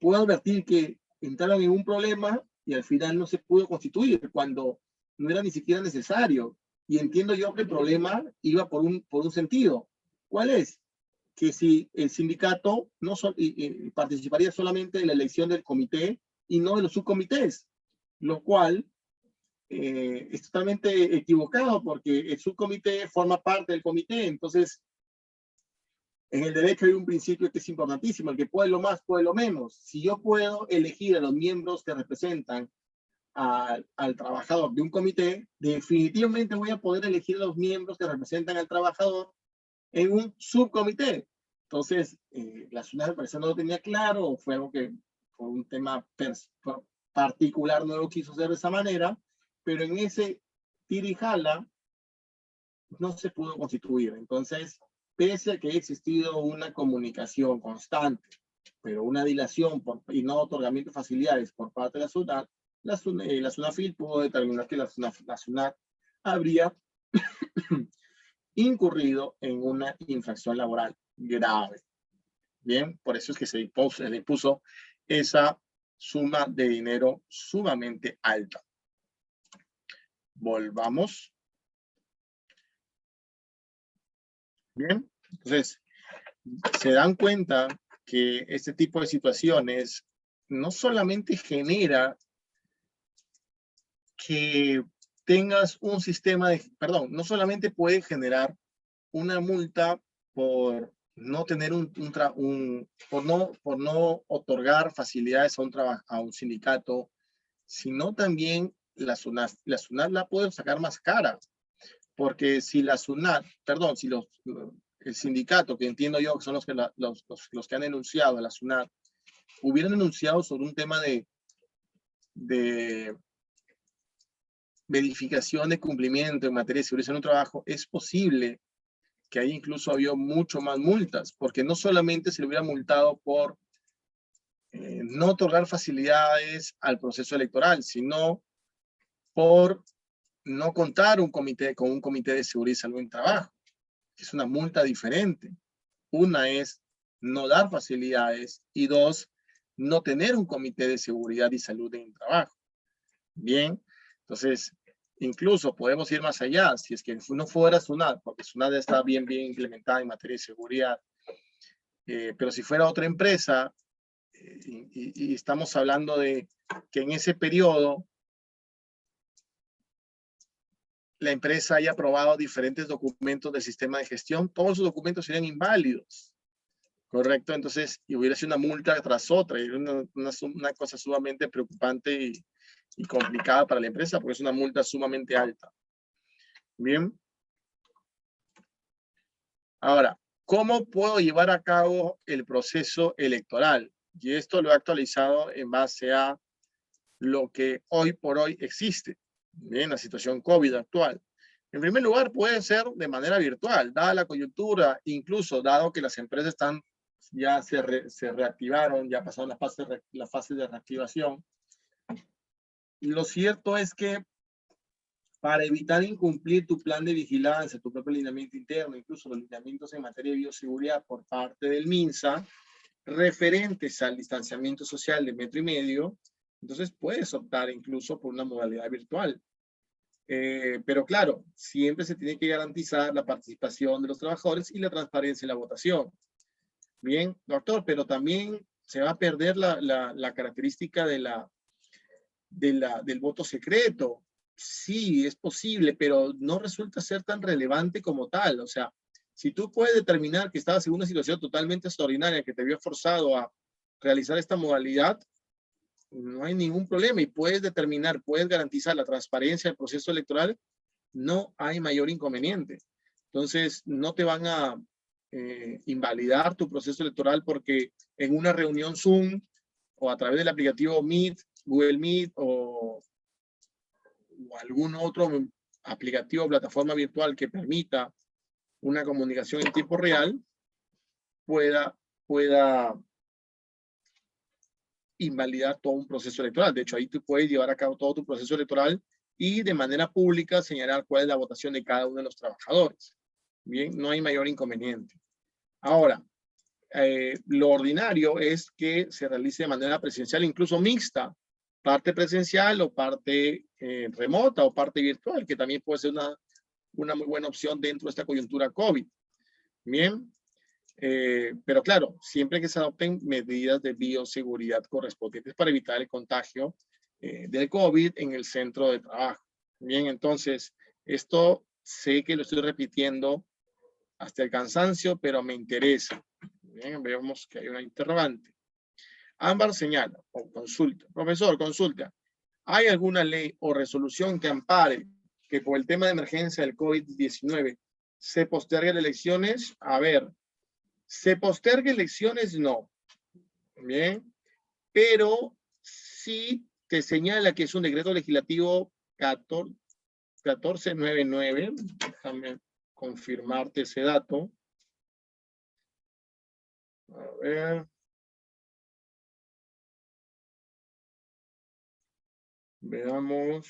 puedo advertir que entraron en un problema y al final no se pudo constituir cuando no era ni siquiera necesario. Y entiendo yo que el problema iba por un sentido. ¿Cuál es? Que si el sindicato participaría solamente de la elección del comité y no de los subcomités, lo cual es totalmente equivocado porque el subcomité forma parte del comité. Entonces, en el derecho hay un principio que es importantísimo: el que puede lo más, puede lo menos. Si yo puedo elegir a los miembros que representan al trabajador de un comité, definitivamente voy a poder elegir a los miembros que representan al trabajador en un subcomité. Entonces, la SUNAT, al parecer, no lo tenía claro, o fue algo que por un tema particular no lo quiso hacer de esa manera, pero en ese tirijala no se pudo constituir. Entonces, pese a que ha existido una comunicación constante, pero una dilación y no otorgamiento de facilidades por parte de la SUNAT, la SUNAFIL pudo determinar que la SUNAT habría incurrido en una infracción laboral grave. Bien, por eso es que se le impuso esa suma de dinero sumamente alta. Volvamos. Bien, entonces, se dan cuenta que este tipo de situaciones no solamente genera que tengas un sistema de, perdón, no solamente puede generar una multa por no tener por no otorgar facilidades a un sindicato, sino también la SUNAT la puede sacar más cara, porque si la SUNAT, perdón, si el sindicato, que entiendo yo que son los que han denunciado a la SUNAT, hubieran denunciado sobre un tema de verificación de cumplimiento en materia de seguridad en un trabajo, es posible que ahí incluso había mucho más multas, porque no solamente se le hubiera multado por no otorgar facilidades al proceso electoral, sino por no contar con un comité de seguridad y salud en trabajo, que es una multa diferente. Una es no dar facilidades y dos, no tener un comité de seguridad y salud en trabajo. Bien, entonces, incluso podemos ir más allá, si es que no fuera SUNAT, porque SUNAT está bien implementada en materia de seguridad, pero si fuera otra empresa, y estamos hablando de que en ese periodo la empresa haya aprobado diferentes documentos del sistema de gestión, todos esos documentos serían inválidos, ¿correcto? Entonces, y hubiera sido una multa tras otra, y una cosa sumamente preocupante y complicada para la empresa, porque es una multa sumamente alta. Bien. Ahora, ¿cómo puedo llevar a cabo el proceso electoral? Y esto lo he actualizado en base a lo que hoy por hoy existe, bien, la situación COVID actual. En primer lugar, puede ser de manera virtual, dada la coyuntura, incluso dado que las empresas ya se reactivaron, ya pasaron la fase de reactivación. Lo cierto es que para evitar incumplir tu plan de vigilancia, tu propio alineamiento interno, incluso los lineamientos en materia de bioseguridad por parte del MINSA, referentes al distanciamiento social de 1,5 metros, entonces puedes optar incluso por una modalidad virtual. Pero claro, siempre se tiene que garantizar la participación de los trabajadores y la transparencia en la votación. Bien, doctor, pero también se va a perder la característica del voto secreto. Sí, es posible, pero no resulta ser tan relevante como tal. O sea, si tú puedes determinar que estabas en una situación totalmente extraordinaria que te vio forzado a realizar esta modalidad, no hay ningún problema y puedes determinar, puedes garantizar la transparencia del proceso electoral, no hay mayor inconveniente. Entonces, no te van a invalidar tu proceso electoral porque en una reunión Zoom o a través del aplicativo Meet, Google Meet o algún otro aplicativo o plataforma virtual que permita una comunicación en tiempo real, pueda invalidar todo un proceso electoral. De hecho, ahí tú puedes llevar a cabo todo tu proceso electoral y de manera pública señalar cuál es la votación de cada uno de los trabajadores. Bien, no hay mayor inconveniente. Ahora, lo ordinario es que se realice de manera presencial, incluso mixta, parte presencial o parte remota o parte virtual, que también puede ser una muy buena opción dentro de esta coyuntura COVID. Bien, pero claro, siempre que se adopten medidas de bioseguridad correspondientes para evitar el contagio del COVID en el centro de trabajo. Bien, entonces, esto sé que lo estoy repitiendo hasta el cansancio, pero me interesa. Bien, vemos que hay una interrogante. Ámbar señala o consulta. Profesor, consulta. ¿Hay alguna ley o resolución que ampare que por el tema de emergencia del COVID-19 se posterguen elecciones? A ver, se posterguen elecciones, no. Bien, pero sí te señala que es un decreto legislativo 1499. Déjame confirmarte ese dato. A ver. Veamos.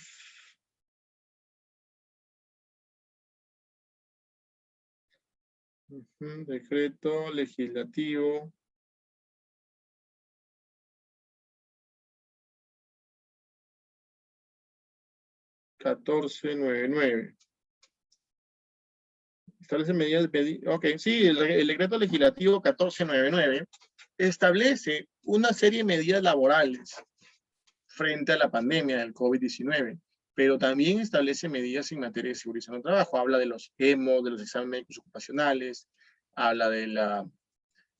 Decreto legislativo. (1499). Establece medidas de... Ok, sí, el decreto legislativo 1499 establece una serie de medidas laborales frente a la pandemia del COVID-19, pero también establece medidas en materia de seguridad en el trabajo. Habla de los EMO, de los exámenes médicos ocupacionales, habla de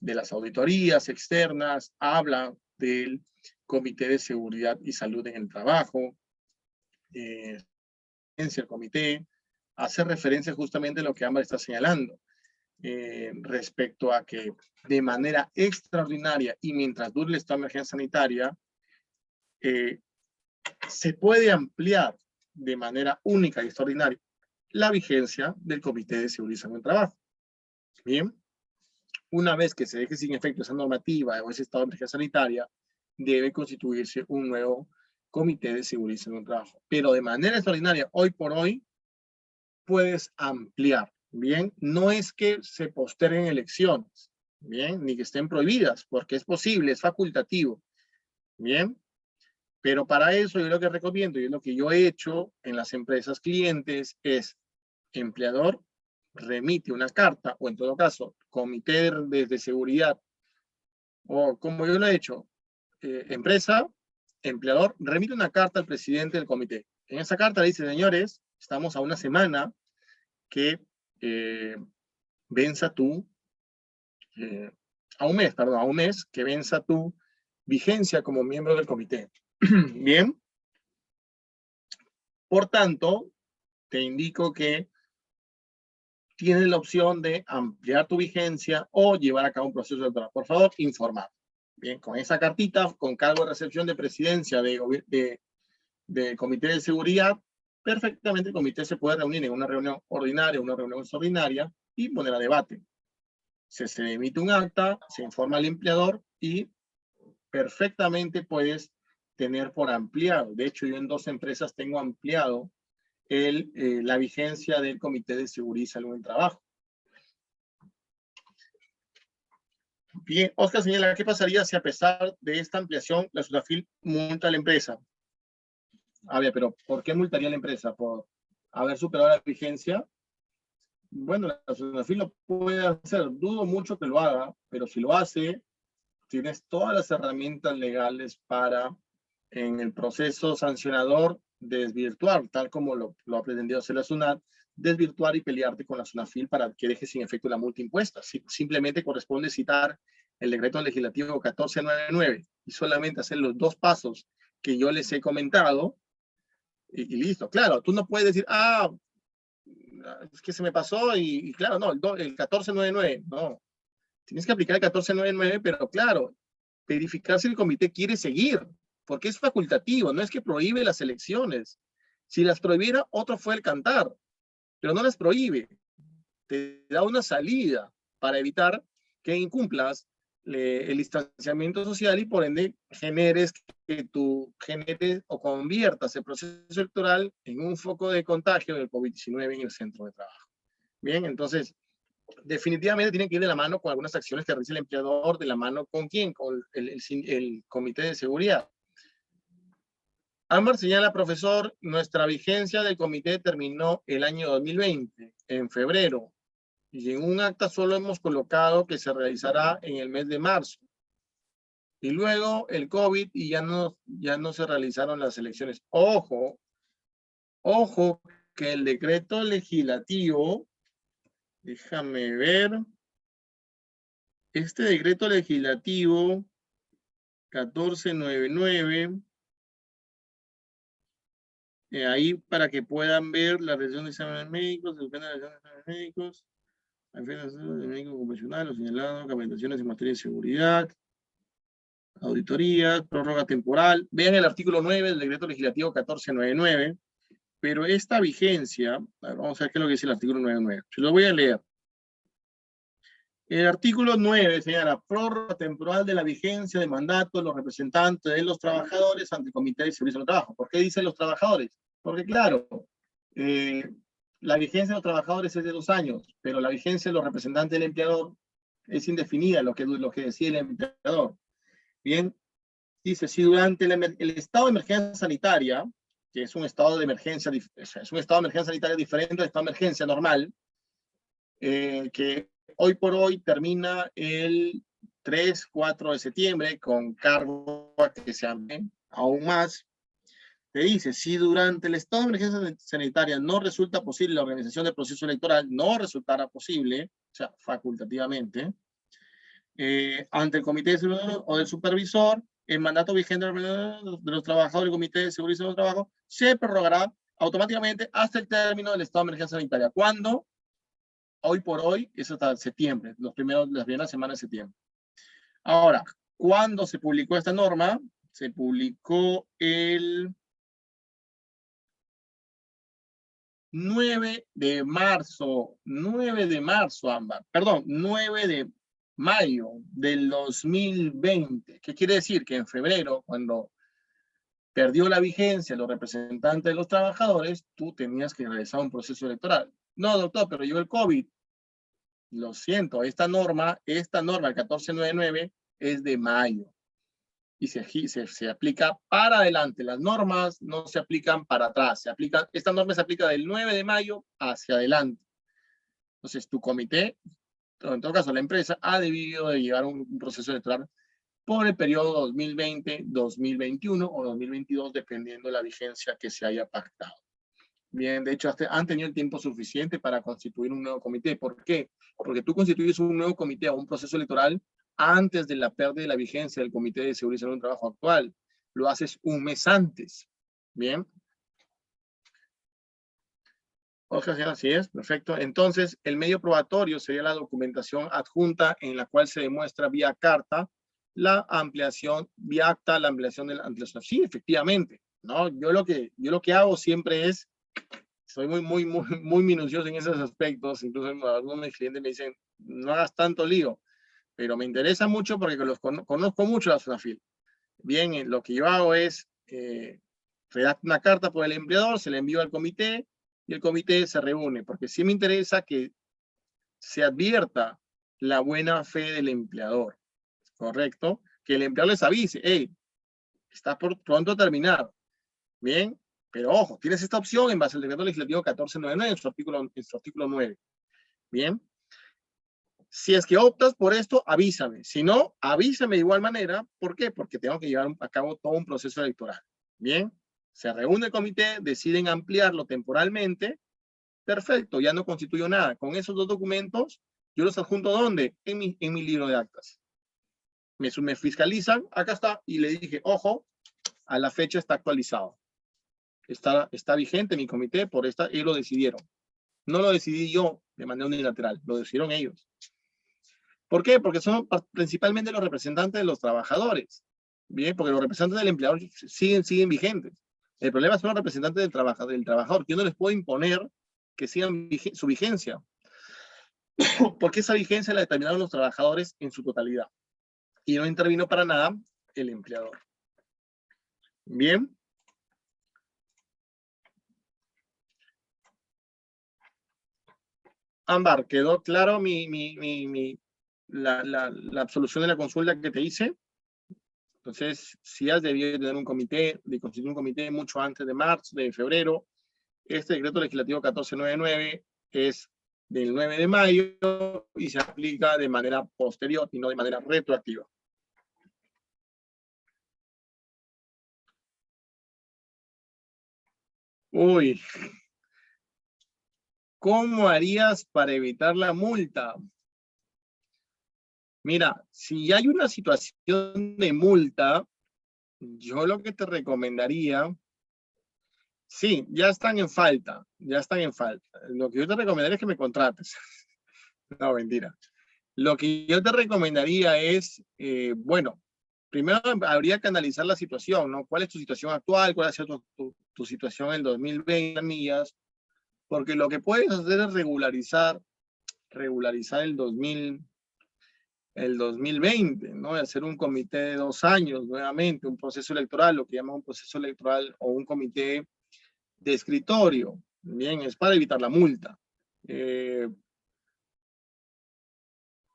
las auditorías externas, habla del Comité de Seguridad y Salud en el Trabajo, el comité, hace referencia justamente a lo que Ámbar está señalando, respecto a que de manera extraordinaria y mientras dure esta emergencia sanitaria, se puede ampliar de manera única y extraordinaria la vigencia del Comité de Seguridad y Salud en el Trabajo. Bien, una vez que se deje sin efecto esa normativa o ese estado de emergencia sanitaria, debe constituirse un nuevo Comité de Seguridad y Salud en el Trabajo. Pero de manera extraordinaria, hoy por hoy, puedes ampliar. Bien, no es que se posterguen elecciones, bien, ni que estén prohibidas, porque es posible, es facultativo. Bien, pero para eso yo lo que recomiendo y lo que yo he hecho en las empresas clientes es: empleador remite una carta, o en todo caso, comité de seguridad, o como yo lo he hecho, empresa, empleador, remite una carta al presidente del comité. En esa carta dice: señores, estamos a una semana que venza tu, a un mes que venza tu vigencia como miembro del comité. Bien. Por tanto, te indico que tienes la opción de ampliar tu vigencia o llevar a cabo un proceso de trabajo. Por favor, informar. Bien, con esa cartita, con cargo de recepción de presidencia de comité de seguridad, perfectamente el comité se puede reunir en una reunión ordinaria, una reunión extraordinaria y poner a debate. Se emite un acta, se informa al empleador y perfectamente puedes tener por ampliado. De hecho, yo en 2 empresas tengo ampliado la vigencia del Comité de Seguridad y Salud en el Trabajo. Bien, Oscar señala: ¿qué pasaría si a pesar de esta ampliación la SUNAFIL multa a la empresa? A ver, pero ¿por qué multaría a la empresa? ¿Por haber superado la vigencia? Bueno, la SUNAFIL lo puede hacer, dudo mucho que lo haga, pero si lo hace, tienes todas las herramientas legales para, en el proceso sancionador, desvirtuar, tal como lo ha pretendido hacer la SUNAT, desvirtuar y pelearte con la SUNAFIL para que deje sin efecto la multa impuesta. Simplemente corresponde citar el decreto legislativo 1499 y solamente hacer los 2 pasos que yo les he comentado y listo. Claro, tú no puedes decir: es que se me pasó y claro, no, el 1499, no. Tienes que aplicar el 1499, pero claro, verificar si el comité quiere seguir, porque es facultativo, no es que prohíbe las elecciones. Si las prohibiera, otro fue el cantar, pero no las prohíbe. Te da una salida para evitar que incumplas el distanciamiento social y por ende generes o conviertas el proceso electoral en un foco de contagio del COVID-19 en el centro de trabajo. Bien, entonces, definitivamente tiene que ir de la mano con algunas acciones que realiza el empleador, de la mano con quién, con el comité de seguridad. Ámbar señala: profesor, nuestra vigencia del comité terminó el año 2020, en febrero, y en un acta solo hemos colocado que se realizará en el mes de marzo. Y luego el COVID y ya no se realizaron las elecciones. Ojo, que el decreto legislativo, déjame ver, este decreto legislativo 1499, ahí para que puedan ver la realización de exámenes médicos, de exámenes médicos, de médico ocupacional, lo señalado, capacitaciones en materia de seguridad, auditorías, prórroga temporal. Vean el artículo 9 del decreto legislativo 1499, pero esta vigencia, vamos a ver qué es lo que dice el artículo 99. Se lo voy a leer. El artículo 9 señala prórroga temporal de la vigencia de mandato de los representantes de los trabajadores ante el Comité de Servicio del Trabajo. ¿Por qué dicen los trabajadores? Porque claro, la vigencia de los trabajadores es de 2 años, pero la vigencia de los representantes del empleador es indefinida, lo que decide el empleador. Bien, dice, si durante el estado de emergencia sanitaria, que es un estado de emergencia, es un estado de emergencia sanitaria diferente al estado de emergencia normal, que hoy por hoy termina el 3-4 de septiembre con cargo a que se amplíe aún más. Te dice, si durante el estado de emergencia sanitaria no resulta posible la organización del proceso electoral, no resultará posible, o sea, facultativamente, ante el comité de seguridad o del supervisor, el mandato vigente de los trabajadores del comité de seguridad del trabajo se prorrogará automáticamente hasta el término del estado de emergencia sanitaria. ¿Cuándo? Hoy por hoy es hasta septiembre, las primeras semanas de septiembre. Ahora, ¿cuándo se publicó esta norma? Se publicó el 9 de marzo, Ámbar, perdón, 9 de mayo del 2020. ¿Qué quiere decir? Que en febrero, cuando perdió la vigencia los representantes de los trabajadores, tú tenías que realizar un proceso electoral. No, doctor, pero llegó el COVID. Lo siento, esta norma, el 1499, es de mayo. Y se aplica para adelante. Las normas no se aplican para atrás. Esta norma se aplica del 9 de mayo hacia adelante. Entonces, tu comité, en todo caso la empresa, ha debido de llevar un proceso electoral por el periodo 2020, 2021 o 2022, dependiendo de la vigencia que se haya pactado. Bien, de hecho, han tenido el tiempo suficiente para constituir un nuevo comité. ¿Por qué? Porque tú constituyes un nuevo comité o un proceso electoral antes de la pérdida de la vigencia del Comité de Seguridad y Salud del Trabajo actual. Lo haces un mes antes. Bien. Ojalá, así es, perfecto. Entonces, el medio probatorio sería la documentación adjunta en la cual se demuestra vía carta la ampliación, vía acta, la ampliación de la ampliación. Sí, efectivamente, ¿no? Yo lo que hago siempre es, soy muy minucioso en esos aspectos. Incluso algunos de mis clientes me dicen, no hagas tanto lío, pero me interesa mucho porque conozco mucho la SUNAFIL. Bien, lo que yo hago es redacto una carta por el empleador, se la envío al comité y el comité se reúne, porque sí me interesa que se advierta la buena fe del empleador, ¿correcto? Que el empleador les avise, hey, está pronto a terminar, bien, pero ojo, tienes esta opción en base al decreto legislativo 1499 en su artículo 9, bien. Si es que optas por esto, avísame. Si no, avísame de igual manera. ¿Por qué? Porque tengo que llevar a cabo todo un proceso electoral. Bien, se reúne el comité, deciden ampliarlo temporalmente. Perfecto, ya no constituyo nada. Con esos 2 documentos, yo los adjunto ¿dónde? En mi libro de actas. Me fiscalizan, acá está, y le dije, ojo, a la fecha está actualizado. Está vigente mi comité, por esta, y lo decidieron. No lo decidí yo de manera unilateral, lo decidieron ellos. ¿Por qué? Porque son principalmente los representantes de los trabajadores. Bien, porque los representantes del empleador siguen vigentes. El problema son los representantes del trabajador. Yo no les puedo imponer que sigan su vigencia. Porque esa vigencia la determinaron los trabajadores en su totalidad. Y no intervino para nada el empleador. Bien. Ámbar, ¿quedó claro la absolución de la consulta que te hice? Entonces, si has debido tener un comité, de constituir un comité mucho antes de febrero. Este decreto legislativo 1499 es del 9 de mayo y se aplica de manera posterior y no de manera retroactiva. Uy, ¿cómo harías para evitar la multa? Mira, si hay una situación de multa, yo lo que te recomendaría, sí, ya están en falta. Lo que yo te recomendaría es que me contrates. No, mentira. Lo que yo te recomendaría es, bueno, primero habría que analizar la situación, ¿no? ¿Cuál es tu situación actual? ¿Cuál ha sido tu situación en el 2020, millas? Porque lo que puedes hacer es regularizar el 2000. el 2020, ¿no? De hacer un comité de 2 años, nuevamente, un proceso electoral, lo que llaman un proceso electoral o un comité de escritorio. Bien, es para evitar la multa.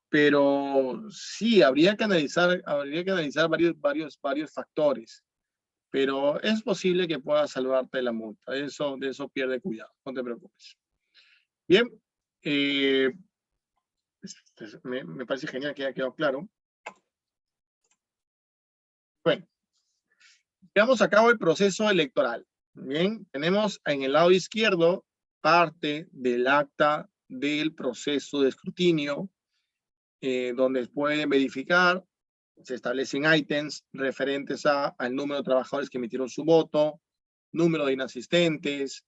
Pero sí, habría que analizar varios factores. Pero es posible que puedas salvarte de la multa. De eso pierde cuidado, no te preocupes. Bien, me parece genial que haya quedado claro. Bueno, llevamos a cabo el proceso electoral. Bien, tenemos en el lado izquierdo parte del acta del proceso de escrutinio, donde pueden verificar, se establecen ítems referentes al número de trabajadores que emitieron su voto, número de inasistentes,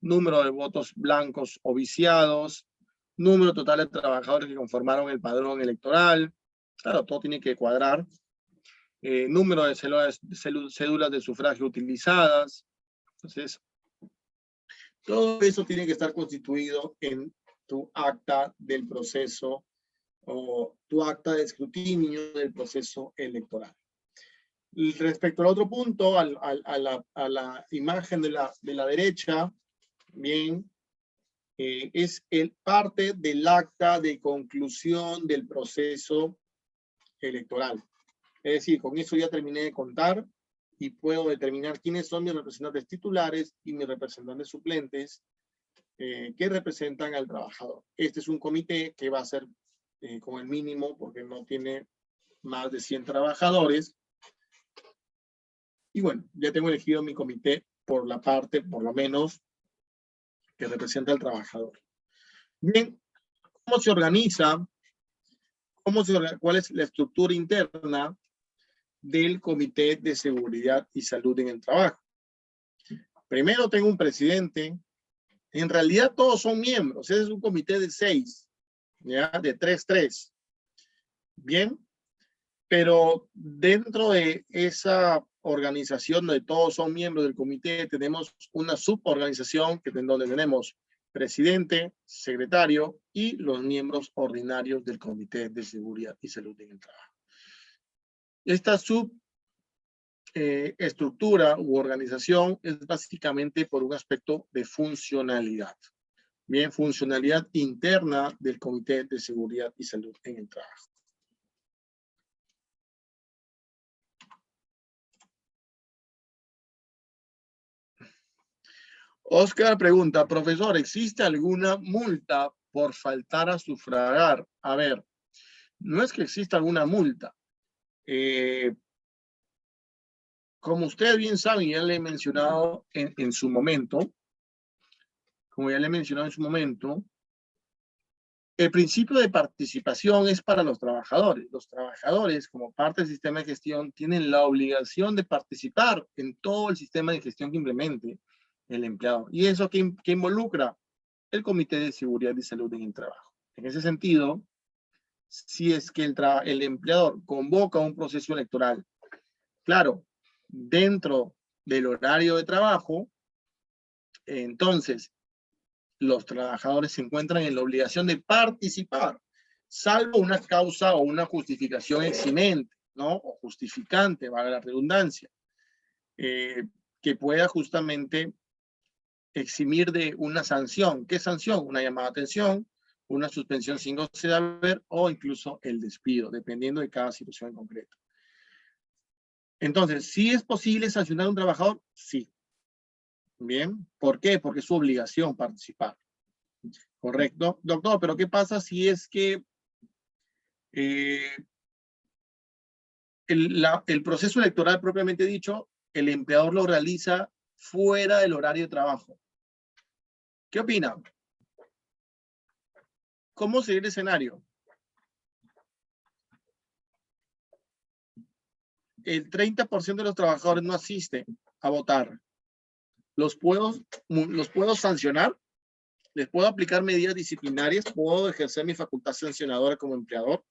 número de votos blancos o viciados, número total de trabajadores que conformaron el padrón electoral. Claro, todo tiene que cuadrar. Número de cédulas de sufragio utilizadas. Entonces, todo eso tiene que estar constituido en tu acta del proceso o tu acta de escrutinio del proceso electoral. Y respecto al otro punto, a la imagen de la derecha, bien, es parte del acta de conclusión del proceso electoral. Es decir, con eso ya terminé de contar y puedo determinar quiénes son mis representantes titulares y mis representantes suplentes que representan al trabajador. Este es un comité que va a ser con el mínimo porque no tiene más de 100 trabajadores. Y bueno, ya tengo elegido mi comité por la parte, por lo menos, que representa al trabajador. Bien, ¿cómo se organiza? ¿Cuál es la estructura interna del Comité de Seguridad y Salud en el Trabajo? Primero tengo un presidente. En realidad todos son miembros. Ese es un comité de 6, ¿ya? De 3-3. Bien, pero dentro de esa organización donde todos son miembros del comité, tenemos una suborganización donde tenemos presidente, secretario y los miembros ordinarios del Comité de Seguridad y Salud en el Trabajo. Esta estructura u organización es básicamente por un aspecto de funcionalidad. Bien, funcionalidad interna del Comité de Seguridad y Salud en el Trabajo. Oscar pregunta, profesor, ¿existe alguna multa por faltar a sufragar? A ver, no es que exista alguna multa. Como ustedes bien saben, ya le he mencionado en su momento, el principio de participación es para los trabajadores. Los trabajadores, como parte del sistema de gestión, tienen la obligación de participar en todo el sistema de gestión que implemente el empleado. ¿Y eso qué involucra? El Comité de Seguridad y Salud en el Trabajo. En ese sentido, si es que el empleador convoca un proceso electoral, claro, dentro del horario de trabajo, entonces los trabajadores se encuentran en la obligación de participar, salvo una causa o una justificación eximente, ¿no? O justificante, valga la redundancia, que pueda justamente eximir de una sanción. ¿Qué sanción? Una llamada de atención, una suspensión sin goce de haber o incluso el despido, dependiendo de cada situación en concreto. Entonces, ¿sí es posible sancionar a un trabajador? Sí. Bien. ¿Por qué? Porque es su obligación participar. Correcto. Doctor, pero ¿qué pasa si es que el proceso electoral propiamente dicho, el empleador lo realiza fuera del horario de trabajo? ¿Qué opina? ¿Cómo sería el escenario? El 30% de los trabajadores no asisten a votar. ¿Los puedo sancionar? ¿Les puedo aplicar medidas disciplinarias? ¿Puedo ejercer mi facultad sancionadora como empleador?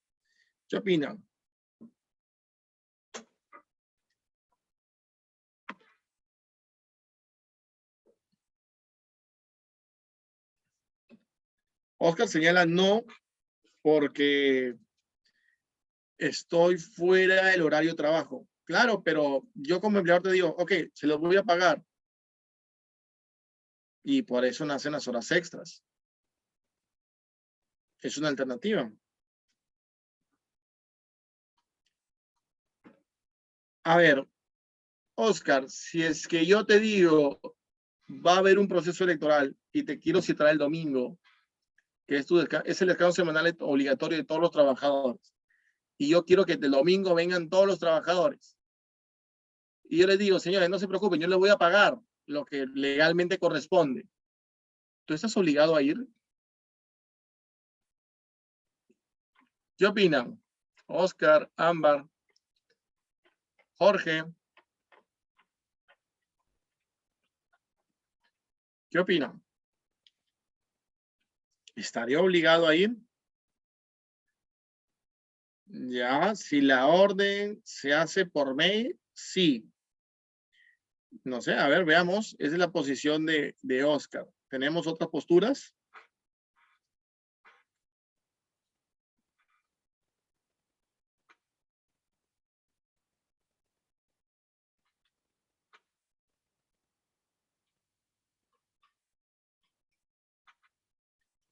¿Qué opinan? Oscar señala no, porque estoy fuera del horario de trabajo. Claro, pero yo como empleador te digo, ok, se los voy a pagar. Y por eso nacen las horas extras. Es una alternativa. A ver, Oscar, si es que yo te digo, va a haber un proceso electoral y te quiero citar el domingo, que es el descanso semanal obligatorio de todos los trabajadores. Y yo quiero que el domingo vengan todos los trabajadores. Y yo les digo, señores, no se preocupen, yo les voy a pagar lo que legalmente corresponde. ¿Tú estás obligado a ir? ¿Qué opinan? Oscar, Ámbar, Jorge. ¿Qué opinan? ¿Estaría obligado a ir? Ya, si la orden se hace por mail, sí. No sé, a ver, veamos. Esa es la posición de Oscar. ¿Tenemos otras posturas?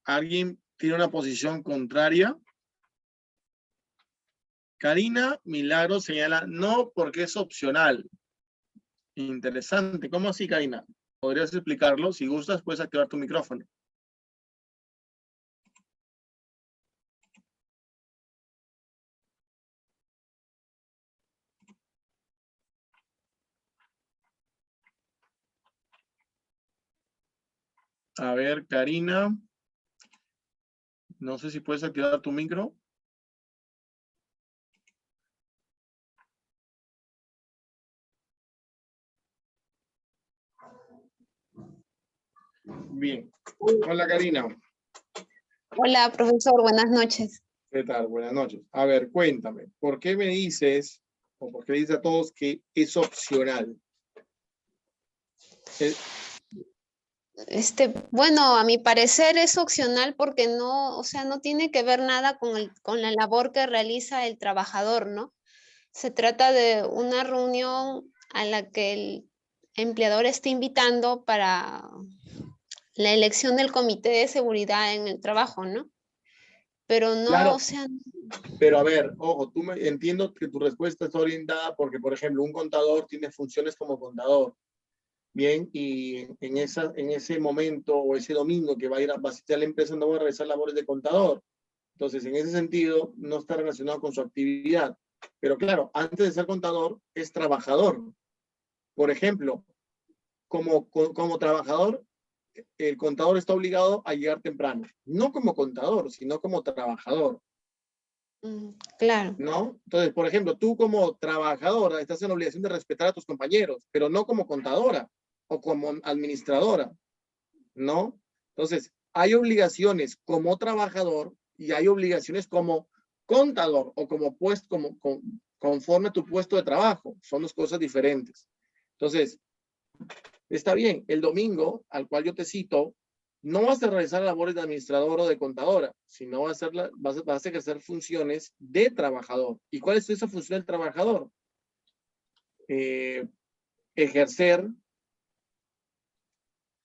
¿Alguien tiene una posición contraria? Karina Milagro señala no porque es opcional. Interesante. ¿Cómo así, Karina? ¿Podrías explicarlo? Si gustas, puedes activar tu micrófono. A ver, Karina. No sé si puedes activar tu micro. Bien. Hola, Karina. Hola, profesor, buenas noches. ¿Qué tal? Buenas noches. A ver, cuéntame, ¿por qué me dices, o por qué dices a todos que es opcional? Bueno, a mi parecer es opcional porque no, o sea, no tiene que ver nada con la labor que realiza el trabajador, ¿no? Se trata de una reunión a la que el empleador está invitando para la elección del comité de seguridad en el trabajo, ¿no? Pero no, Claro, o sea, pero a ver, ojo, entiendo que tu respuesta está orientada porque, por ejemplo, un contador tiene funciones como contador. Bien, y en ese momento o ese domingo que va a visitar la empresa no va a realizar labores de contador. Entonces, en ese sentido, no está relacionado con su actividad. Pero claro, antes de ser contador, es trabajador. Por ejemplo, como trabajador, el contador está obligado a llegar temprano. No como contador, sino como trabajador. claro. ¿No? Entonces, por ejemplo, tú como trabajadora estás en la obligación de respetar a tus compañeros, pero no como contadora o como administradora, ¿no? Entonces, hay obligaciones como trabajador y hay obligaciones como contador o como puesto, conforme a tu puesto de trabajo. Son dos cosas diferentes. Entonces, está bien, el domingo, al cual yo te cito, no vas a realizar labores de administrador o de contadora, sino vas a ejercer funciones de trabajador. ¿Y cuál es esa función del trabajador? Ejercer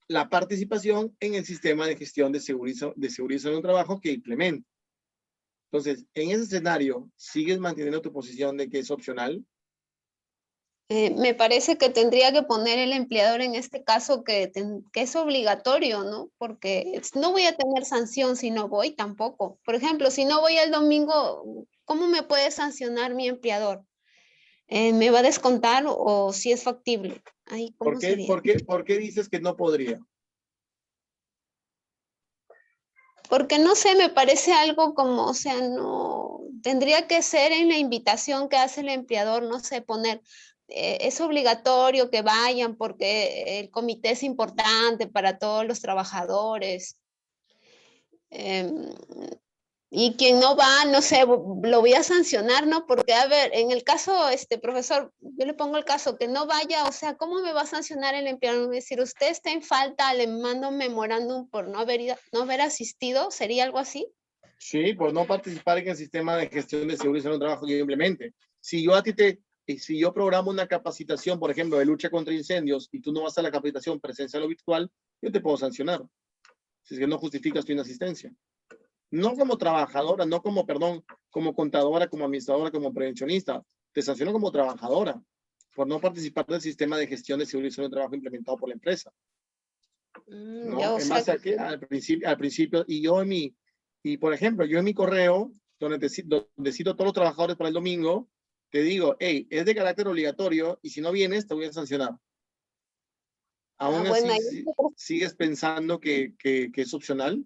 la participación en el sistema de gestión de seguridad en un trabajo que implementa. Entonces, en ese escenario, ¿sigues manteniendo tu posición de que es opcional? Me parece que tendría que poner el empleador en este caso que es obligatorio, ¿no? Porque no voy a tener sanción si no voy tampoco. Por ejemplo, si no voy el domingo, ¿cómo me puede sancionar mi empleador? ¿Me va a descontar o si es factible? Ahí, ¿Por ¿cómo qué, sería? por qué, por qué dices que no podría? Porque no sé, me parece algo como, o sea, no, tendría que ser en la invitación que hace el empleador, no sé, poner, es obligatorio que vayan porque el comité es importante para todos los trabajadores. Em, y quien no va, no sé, lo voy a sancionar, ¿no? Porque, a ver, en el caso, profesor, yo le pongo el caso, que no vaya, o sea, ¿cómo me va a sancionar el empleado? Es decir, usted está en falta, le mando un memorándum por no haber asistido, ¿sería algo así? Sí, por no participar en el sistema de gestión de seguridad en el trabajo que yo implemente. Si yo si yo programo una capacitación, por ejemplo, de lucha contra incendios, y tú no vas a la capacitación presencial o virtual, yo te puedo sancionar. Si es que no justificas tu inasistencia. No como trabajadora, no como, perdón, como contadora, como administradora, como prevencionista. Te sanciono como trabajadora por no participar del sistema de gestión de seguridad en el trabajo implementado por la empresa. ¿No? Ya, o En sea, base a que al principio, y por ejemplo, yo en mi correo, donde cito a todos los trabajadores para el domingo, te digo, hey, es de carácter obligatorio y si no vienes te voy a sancionar. Aún bueno, así, ahí ¿sigues pensando que es opcional?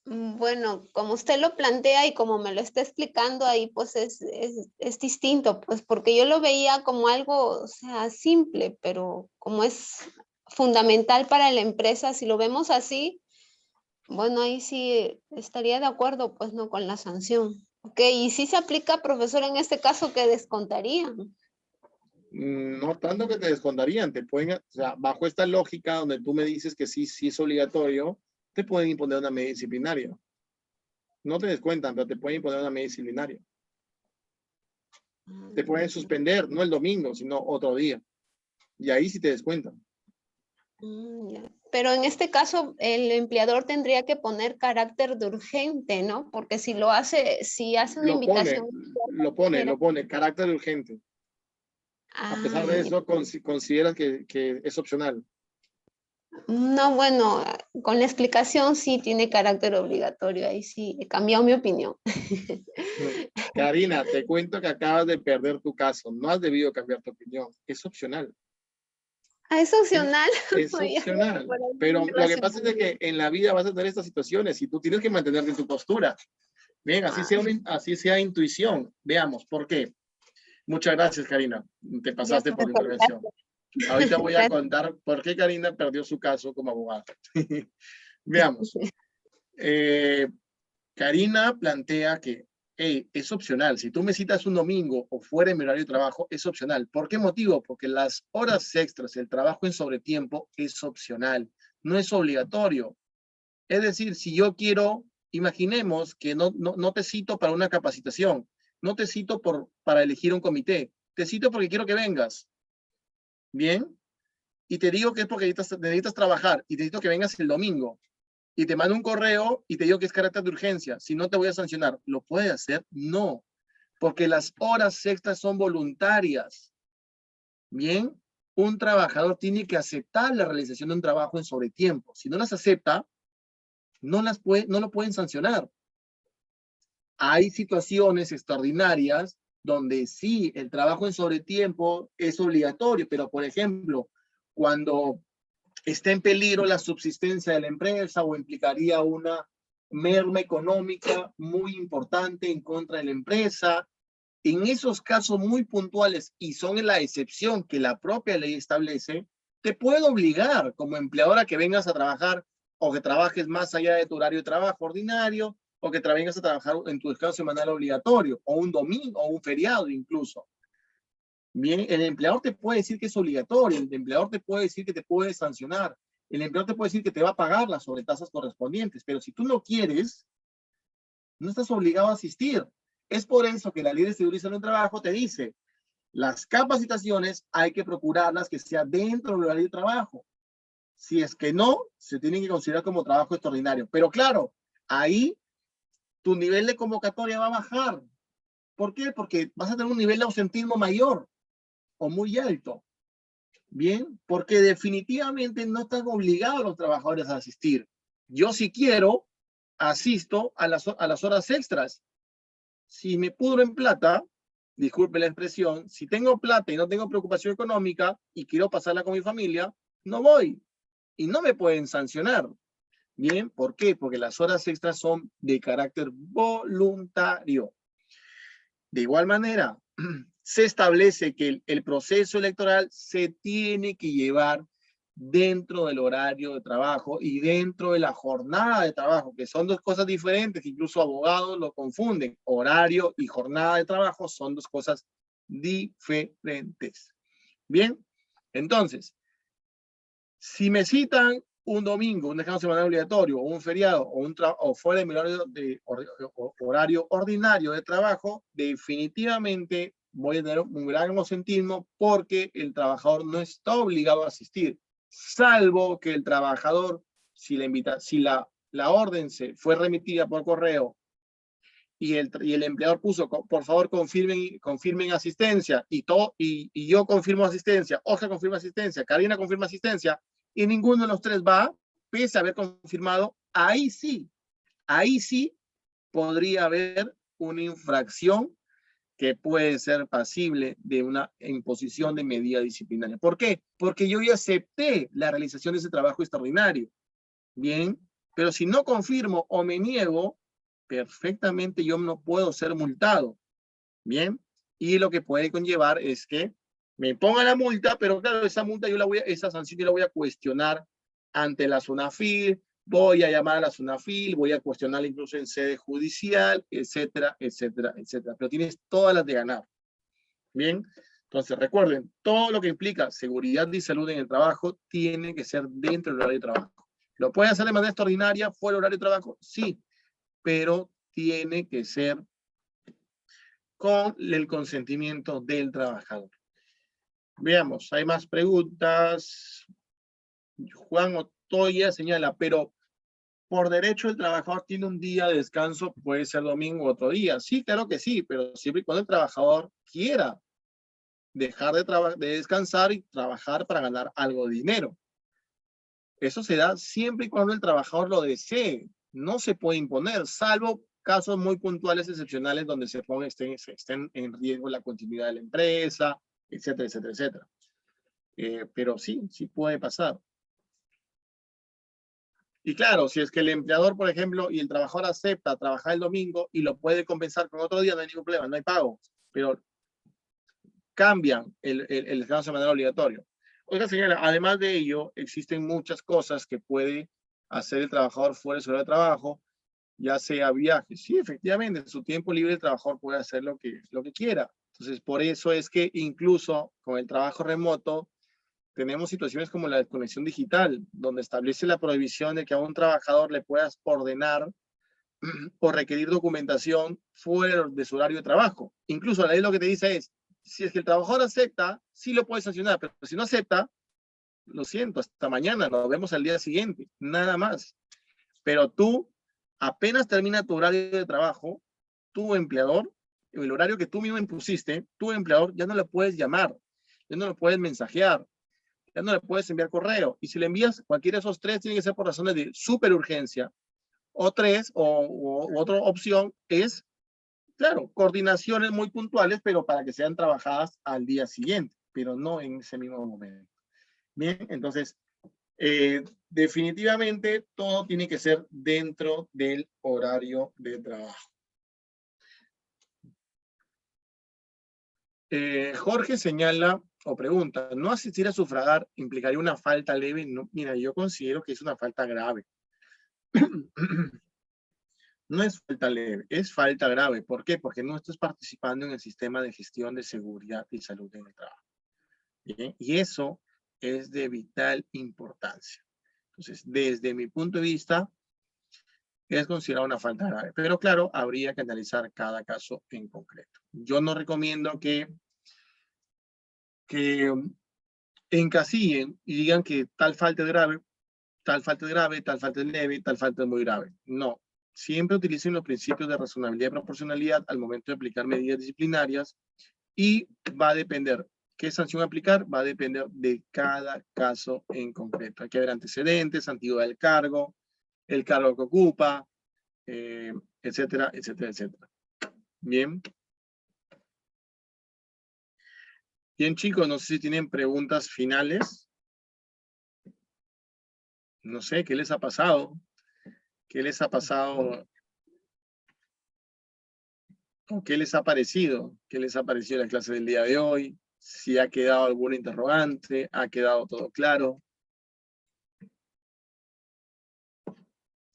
bueno, como usted lo plantea y como me lo está explicando ahí, pues es distinto, pues porque yo lo veía como algo, o sea, simple, pero como es fundamental para la empresa, si lo vemos así, bueno, ahí sí estaría de acuerdo, pues no con la sanción. Ok, y si se aplica, profesor, en este caso, ¿qué descontarían? No tanto que te descontarían, te pueden, o sea, bajo esta lógica donde tú me dices que sí, sí es obligatorio, te pueden imponer una medida disciplinaria. No te descuentan, pero te pueden imponer una medida disciplinaria. Te pueden suspender, no el domingo, sino otro día. Y ahí sí te descuentan. Ya. Pero en este caso, el empleador tendría que poner carácter de urgente, ¿no? Porque si lo hace, si hace una invitación. Lo pone, carácter urgente. A pesar de Ya. eso, consideran que es opcional. No, bueno, con la explicación sí tiene carácter obligatorio, ahí sí he cambiado mi opinión. Karina, te cuento que acabas de perder tu caso. No has debido cambiar tu opinión. Es opcional. Ah, es opcional. Es Oye, opcional. por ahí Pero me lo que pasa es que racionalizo. en la vida vas a tener estas situaciones y tú tienes que mantenerte en tu postura. Bien, Ah, así sea intuición. Veamos, ¿por qué? Muchas gracias, Karina. Te ya, pasaste por la profesor, intervención. Ahorita voy a gracias. contar por qué Karina perdió su caso como abogada. Veamos. Karina plantea que hey, es opcional. Si tú me citas un domingo o fuera en mi horario de trabajo, es opcional. ¿Por qué motivo? Porque las horas extras, el trabajo en sobretiempo, es opcional. No es obligatorio. Es decir, si yo quiero, imaginemos que no te cito para una capacitación, no te cito para elegir un comité, te cito porque quiero que vengas. Bien. Y te digo que es porque necesitas trabajar y te necesito que vengas el domingo. Y te mando un correo y te digo que es carácter de urgencia. Si no te voy a sancionar, ¿lo puede hacer? No, porque las horas extras son voluntarias. Bien, un trabajador tiene que aceptar la realización de un trabajo en sobretiempo. Si no las acepta, no lo pueden sancionar. Hay situaciones extraordinarias donde sí, el trabajo en sobretiempo es obligatorio, pero por ejemplo, cuando está en peligro la subsistencia de la empresa o implicaría una merma económica muy importante en contra de la empresa. En esos casos muy puntuales, y son la excepción que la propia ley establece, te puede obligar como empleador a que vengas a trabajar o que trabajes más allá de tu horario de trabajo ordinario o que te vengas a trabajar en tu descanso semanal obligatorio o un domingo o un feriado incluso. Bien, el empleador te puede decir que es obligatorio, el empleador te puede decir que te puede sancionar, el empleador te puede decir que te va a pagar las sobretasas correspondientes, pero si tú no quieres, no estás obligado a asistir. Es por eso que la ley de seguridad en el trabajo te dice, las capacitaciones hay que procurarlas que sea dentro del horario de trabajo. Si es que no, se tienen que considerar como trabajo extraordinario. Pero claro, ahí tu nivel de convocatoria va a bajar. ¿Por qué? Porque vas a tener un nivel de ausentismo mayor o muy alto. Bien, porque definitivamente no están obligados los trabajadores a asistir. Yo si quiero, asisto a las horas extras. Si me pudro en plata, disculpe la expresión, si tengo plata y no tengo preocupación económica y quiero pasarla con mi familia, no voy. Y no me pueden sancionar. Bien, ¿por qué? Porque las horas extras son de carácter voluntario. De igual manera, se establece que el proceso electoral se tiene que llevar dentro del horario de trabajo y dentro de la jornada de trabajo, que son dos cosas diferentes, incluso abogados lo confunden. Horario y jornada de trabajo son dos cosas diferentes. Bien, entonces, si me citan un domingo, un descanso semanal obligatorio, o un feriado, o fuera de mi horario ordinario de trabajo, definitivamente voy a tener un gran ausentismo porque el trabajador no está obligado a asistir, salvo que el trabajador, si la orden fue remitida por correo y el empleador puso, por favor, confirmen asistencia, y yo confirmo asistencia, Oscar confirma asistencia, Karina confirma asistencia, y ninguno de los tres va, pese a haber confirmado, ahí sí podría haber una infracción que puede ser pasible de una imposición de medida disciplinaria. ¿Por qué? Porque yo ya acepté la realización de ese trabajo extraordinario. Bien, pero si no confirmo o me niego, perfectamente yo no puedo ser multado. Bien, y lo que puede conllevar es que me ponga la multa, pero claro, esa multa esa sanción yo la voy a cuestionar ante la SUNAFIL, voy a llamar a la SUNAFIL, voy a cuestionarla incluso en sede judicial, etcétera, etcétera, etcétera. Pero tienes todas las de ganar. Bien, entonces recuerden, todo lo que implica seguridad y salud en el trabajo tiene que ser dentro del horario de trabajo. ¿Lo puede hacer de manera extraordinaria fuera del horario de trabajo? Sí, pero tiene que ser con el consentimiento del trabajador. Veamos, hay más preguntas. Juan Otoya señala, pero por derecho el trabajador tiene un día de descanso, puede ser domingo o otro día. Sí, claro que sí, pero siempre y cuando el trabajador quiera dejar de descansar y trabajar para ganar algo de dinero. Eso se da siempre y cuando el trabajador lo desee. No se puede imponer, salvo casos muy puntuales, excepcionales, donde estén en riesgo la continuidad de la empresa, etcétera, etcétera, etcétera. Pero sí puede pasar. Y claro, si es que el empleador, por ejemplo, y el trabajador acepta trabajar el domingo y lo puede compensar con otro día, no hay ningún problema, no hay pago. Pero cambian el descanso semanal obligatorio. Oiga, señora, además de ello, existen muchas cosas que puede hacer el trabajador fuera de su hora de trabajo, ya sea viajes. Sí, efectivamente, en su tiempo libre el trabajador puede hacer lo que quiera. Entonces, por eso es que incluso con el trabajo remoto, tenemos situaciones como la desconexión digital, donde establece la prohibición de que a un trabajador le puedas ordenar o requerir documentación fuera de su horario de trabajo. Incluso la ley lo que te dice es, si es que el trabajador acepta, sí lo puedes sancionar, pero si no acepta, lo siento, hasta mañana, nos vemos al día siguiente, nada más. Pero tú, apenas termina tu horario de trabajo, tu empleador, el horario que tú mismo impusiste, tu empleador ya no le puedes llamar, ya no le puedes mensajear, ya no le puedes enviar correo. Y si le envías cualquiera de esos tres, tiene que ser por razones de súper urgencia. O tres, o otra opción es, claro, coordinaciones muy puntuales, pero para que sean trabajadas al día siguiente, pero no en ese mismo momento. Bien, entonces, definitivamente todo tiene que ser dentro del horario de trabajo. Jorge señala o pregunta, ¿no asistir a sufragar implicaría una falta leve? No, mira, yo considero que es una falta grave. No es falta leve, es falta grave. ¿Por qué? Porque no estás participando en el sistema de gestión de seguridad y salud en el trabajo. ¿Bien? Y eso es de vital importancia. Entonces, desde mi punto de vista, es considerado una falta grave. Pero claro, habría que analizar cada caso en concreto. Yo no recomiendo que encasillen y digan que tal falta es grave, tal falta es grave, tal falta es leve, tal falta es muy grave. No. Siempre utilicen los principios de razonabilidad y proporcionalidad al momento de aplicar medidas disciplinarias y va a depender qué sanción aplicar, va a depender de cada caso en concreto. Hay que ver antecedentes, antigüedad del cargo, el cargo que ocupa, etcétera, etcétera, etcétera. Bien. Bien, chicos, no sé si tienen preguntas finales. No sé, ¿qué les ha pasado? ¿Qué les ha pasado? ¿O qué les ha parecido? ¿Qué les ha parecido la clase del día de hoy? Si ha quedado alguna interrogante, ha quedado todo claro.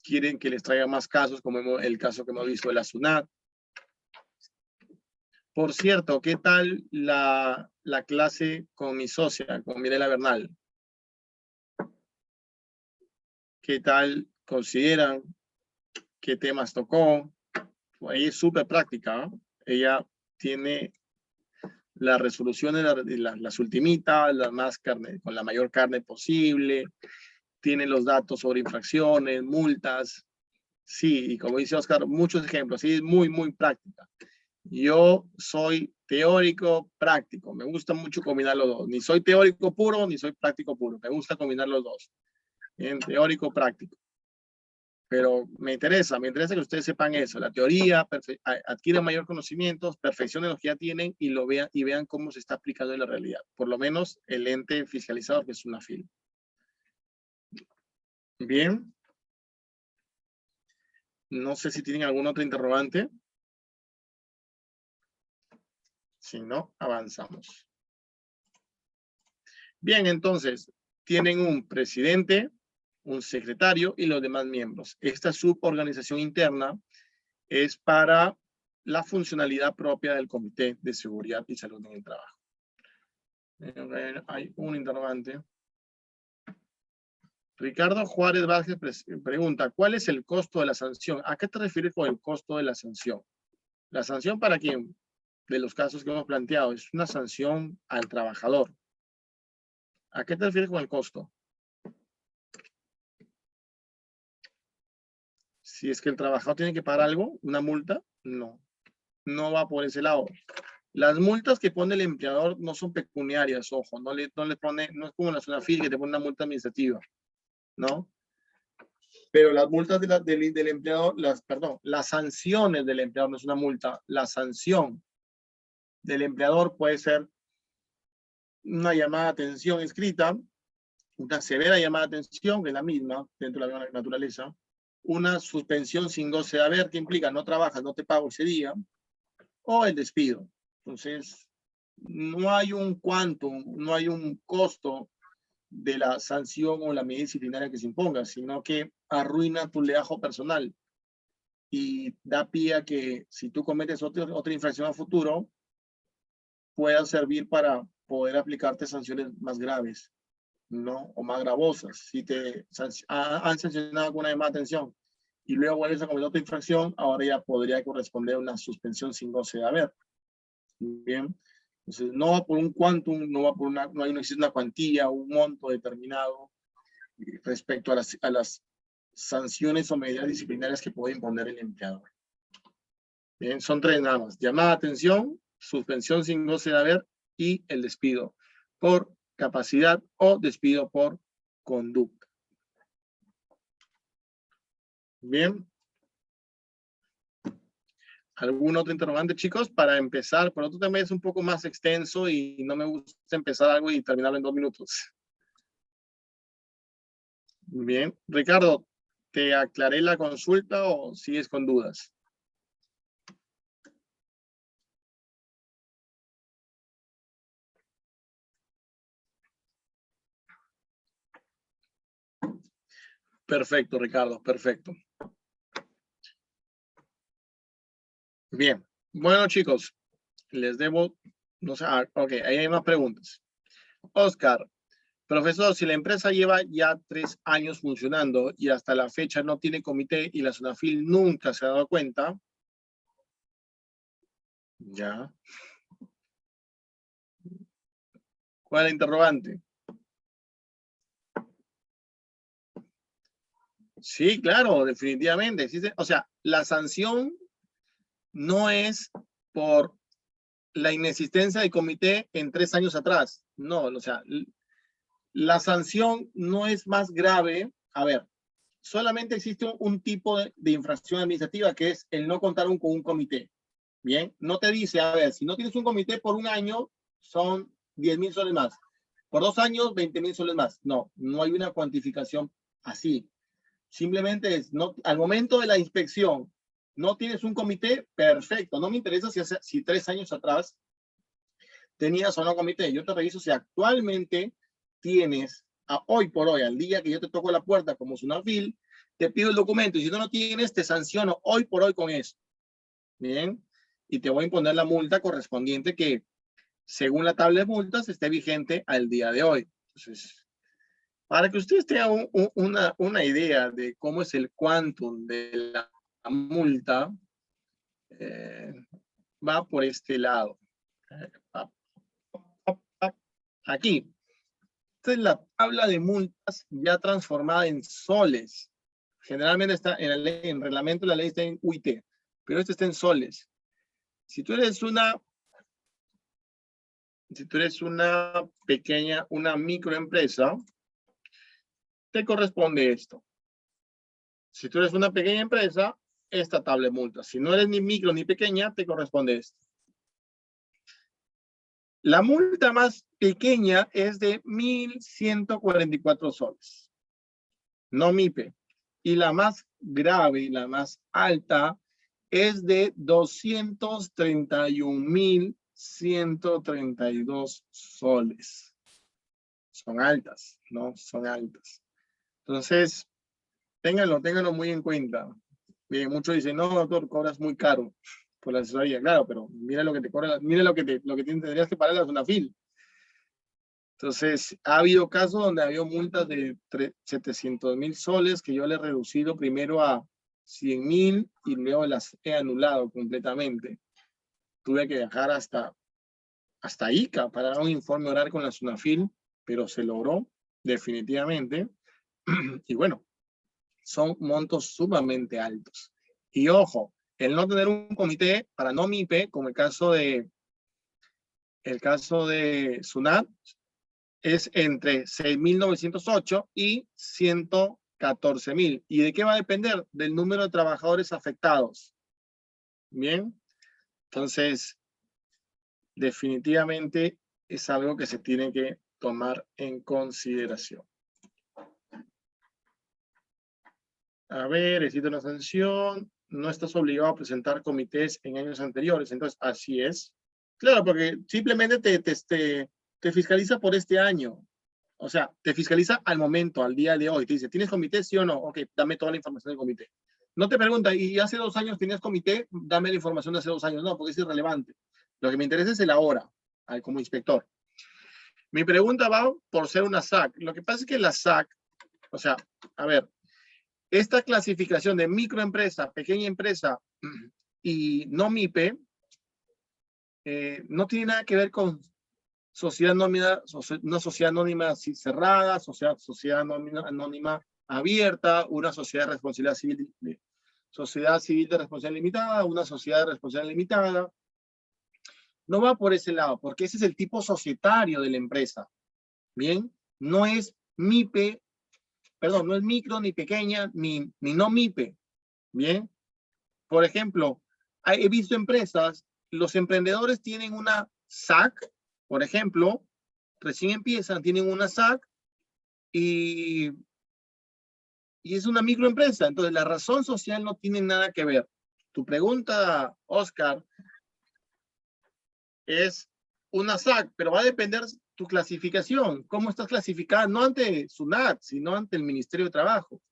¿Quieren que les traiga más casos, como el caso que hemos visto de la SUNAT? Por cierto, ¿qué tal la clase con mi socia, con Mirela Bernal? ¿Qué tal consideran? ¿Qué temas tocó? Ella es súper práctica, ¿no? Ella tiene las resoluciones, las ultimitas, las más carne, con la mayor carne posible, tiene los datos sobre infracciones, multas. Sí, y como dice Oscar, muchos ejemplos. Sí, es muy, muy práctica. Yo soy teórico práctico. Me gusta mucho combinar los dos. Ni soy teórico puro, ni soy práctico puro. Me gusta combinar los dos. Bien, teórico práctico. Pero me interesa que ustedes sepan eso. La teoría, adquieren mayor conocimientos, perfeccionen lo que ya tienen y lo vean y vean cómo se está aplicando en la realidad. Por lo menos el ente fiscalizador, que es una FIL. Bien. No sé si tienen algún otro interrogante. Si no, avanzamos. Bien, entonces, tienen un presidente, un secretario y los demás miembros. Esta suborganización interna es para la funcionalidad propia del Comité de Seguridad y Salud en el Trabajo. Hay un interrogante. Ricardo Juárez Vázquez pregunta, ¿cuál es el costo de la sanción? ¿A qué te refieres con el costo de la sanción? ¿La sanción para quién? De los casos que hemos planteado, es una sanción al trabajador. ¿A qué te refieres con el costo? Si es que el trabajador tiene que pagar algo, una multa, no. No va por ese lado. Las multas que pone el empleador no son pecuniarias, ojo, no le pone, no es como la SUNAFIL que te pone una multa administrativa, ¿no? Pero las multas del empleador, las sanciones del empleador no es una multa, la sanción del empleador puede ser una llamada de atención escrita, una severa llamada de atención, que es la misma dentro de la naturaleza, una suspensión sin goce de haber, que implica no trabajas, no te pago ese día, o el despido. Entonces, no hay un quantum, no hay un costo de la sanción o la medida disciplinaria que se imponga, sino que arruina tu legajo personal y da pie a que si tú cometes otra infracción a futuro, pueda servir para poder aplicarte sanciones más graves, ¿no? O más gravosas. Si te han sancionado con una llamada de atención y luego vuelves a cometer otra infracción, ahora ya podría corresponder una suspensión sin goce de haber. Bien. Entonces, no va por un quantum, no va por no existe una cuantía, un monto determinado respecto a las sanciones o medidas disciplinarias que puede imponer el empleador. Bien, son tres nada más. Llamada de atención, suspensión sin goce de haber y el despido por capacidad o despido por conducta. Bien. ¿Algún otro interrogante, chicos? Para empezar, por otro tema es un poco más extenso y no me gusta empezar algo y terminarlo en 2 minutos. Bien. Ricardo, ¿te aclaré la consulta o sigues con dudas? Perfecto, Ricardo, perfecto. Bien. Bueno, chicos, les debo, no sé, ok, ahí hay más preguntas. Oscar, profesor, si la empresa lleva ya 3 años funcionando y hasta la fecha no tiene comité y la SUNAFIL nunca se ha dado cuenta, ya. ¿Cuál es el interrogante? Sí, claro, definitivamente existe. O sea, la sanción no es por la inexistencia de comité en 3 años atrás. No, o sea, la sanción no es más grave. A ver, solamente existe un tipo de infracción administrativa que es el no contar con un comité. Bien, no te dice, a ver, si no tienes un comité por 1 año, son 10.000 soles más. Por 2 años, 20.000 soles más. No, no hay una cuantificación así. Simplemente es, no, al momento de la inspección, no tienes un comité, perfecto. No me interesa si 3 años atrás tenías o no comité. Yo te reviso si actualmente tienes, hoy por hoy, al día que yo te toco la puerta como SUNAFIL, te pido el documento y si no lo tienes, te sanciono hoy por hoy con eso. Bien, y te voy a imponer la multa correspondiente que, según la tabla de multas, esté vigente al día de hoy. Entonces, Para que ustedes tengan una idea de cómo es el quantum de la multa, va por este lado. Aquí. Esta es la tabla de multas ya transformada en soles. Generalmente está en la ley, en reglamento la ley está en UIT, pero este está en soles. Si tú eres una pequeña, una microempresa, te corresponde esto. Si tú eres una pequeña empresa, esta tabla de multas. Si no eres ni micro ni pequeña, te corresponde esto. La multa más pequeña es de 1.144 soles. No MIPE. Y la más grave y la más alta es de 231.132 soles. Son altas, ¿no? Son altas. Entonces, ténganlo muy en cuenta. Bien, muchos dicen, no, doctor, cobras muy caro por la asesoría. Claro, pero mira lo que te cobra, mira lo que tendrías que pagar la SUNAFIL. Entonces, ha habido casos donde ha habido multas de 700.000 soles que yo le he reducido primero a 100.000 y luego las he anulado completamente. Tuve que viajar hasta Ica para dar un informe oral con la SUNAFIL, pero se logró definitivamente. Y bueno, son montos sumamente altos. Y ojo, el no tener un comité para no MIPE, como el caso de SUNAT, es entre 6.908 y 114.000. ¿Y de qué va a depender? Del número de trabajadores afectados. Bien, entonces, definitivamente es algo que se tiene que tomar en consideración. A ver, existe una sanción. No estás obligado a presentar comités en años anteriores. Entonces, así es. Claro, porque simplemente te fiscaliza por este año. O sea, te fiscaliza al momento, al día de hoy. Te dice, ¿tienes comité, sí o no? Ok, dame toda la información del comité. No te pregunta, ¿y hace 2 años tenías comité? Dame la información de hace 2 años. No, porque es irrelevante. Lo que me interesa es el ahora, como inspector. Mi pregunta va por ser una SAC. Lo que pasa es que la SAC, o sea, a ver, esta clasificación de microempresa, pequeña empresa y no MIPE, no tiene nada que ver con sociedad anónima, una sociedad anónima cerrada, sociedad anónima abierta, una sociedad de responsabilidad civil, sociedad civil de responsabilidad limitada, una sociedad de responsabilidad limitada. No va por ese lado, porque ese es el tipo societario de la empresa. Bien, no es MIPE, perdón, no es micro, ni pequeña, ni no MIPE. Bien, por ejemplo, he visto empresas, los emprendedores tienen una SAC, por ejemplo, recién empiezan, tienen una SAC y es una microempresa. Entonces, la razón social no tiene nada que ver. Tu pregunta, Oscar, es una SAC, pero va a depender tu clasificación. ¿Cómo estás clasificada? No ante SUNAT, sino ante el Ministerio de Trabajo.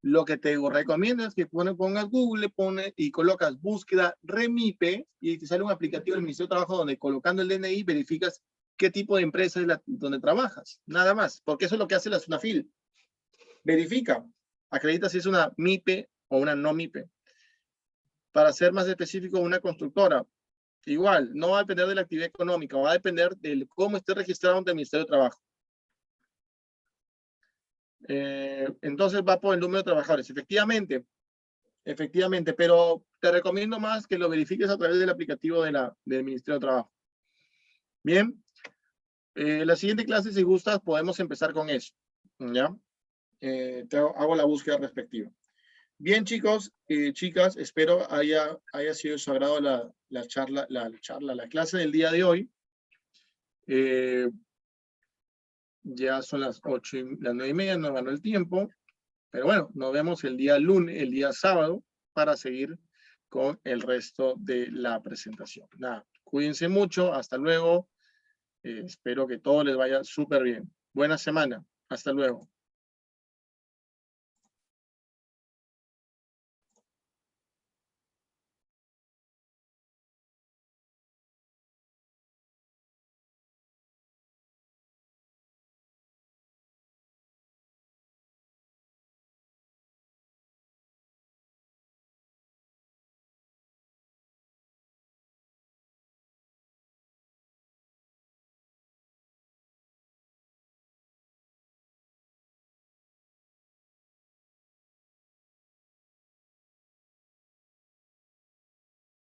Lo que te recomiendo es que pongas Google, y colocas búsqueda REMIPE y te sale un aplicativo del Ministerio de Trabajo donde colocando el DNI verificas qué tipo de empresa es donde trabajas. Nada más, porque eso es lo que hace la SUNAFIL. Verifica, acredita si es una MIPE o una no MIPE. Para ser más específico, una constructora. Igual, no va a depender de la actividad económica, va a depender de cómo esté registrado ante el Ministerio de Trabajo. Entonces va por el número de trabajadores. Efectivamente, pero te recomiendo más que lo verifiques a través del aplicativo del Ministerio de Trabajo. Bien, la siguiente clase, si gustas, podemos empezar con eso. ¿Ya? Hago la búsqueda respectiva. Bien, chicos, chicas, espero haya sido de su agrado la clase del día de hoy. Ya son las 9:30, no ganó el tiempo. Pero bueno, nos vemos el día lunes, el día sábado, para seguir con el resto de la presentación. Nada, cuídense mucho, hasta luego. Espero que todo les vaya súper bien. Buena semana, hasta luego.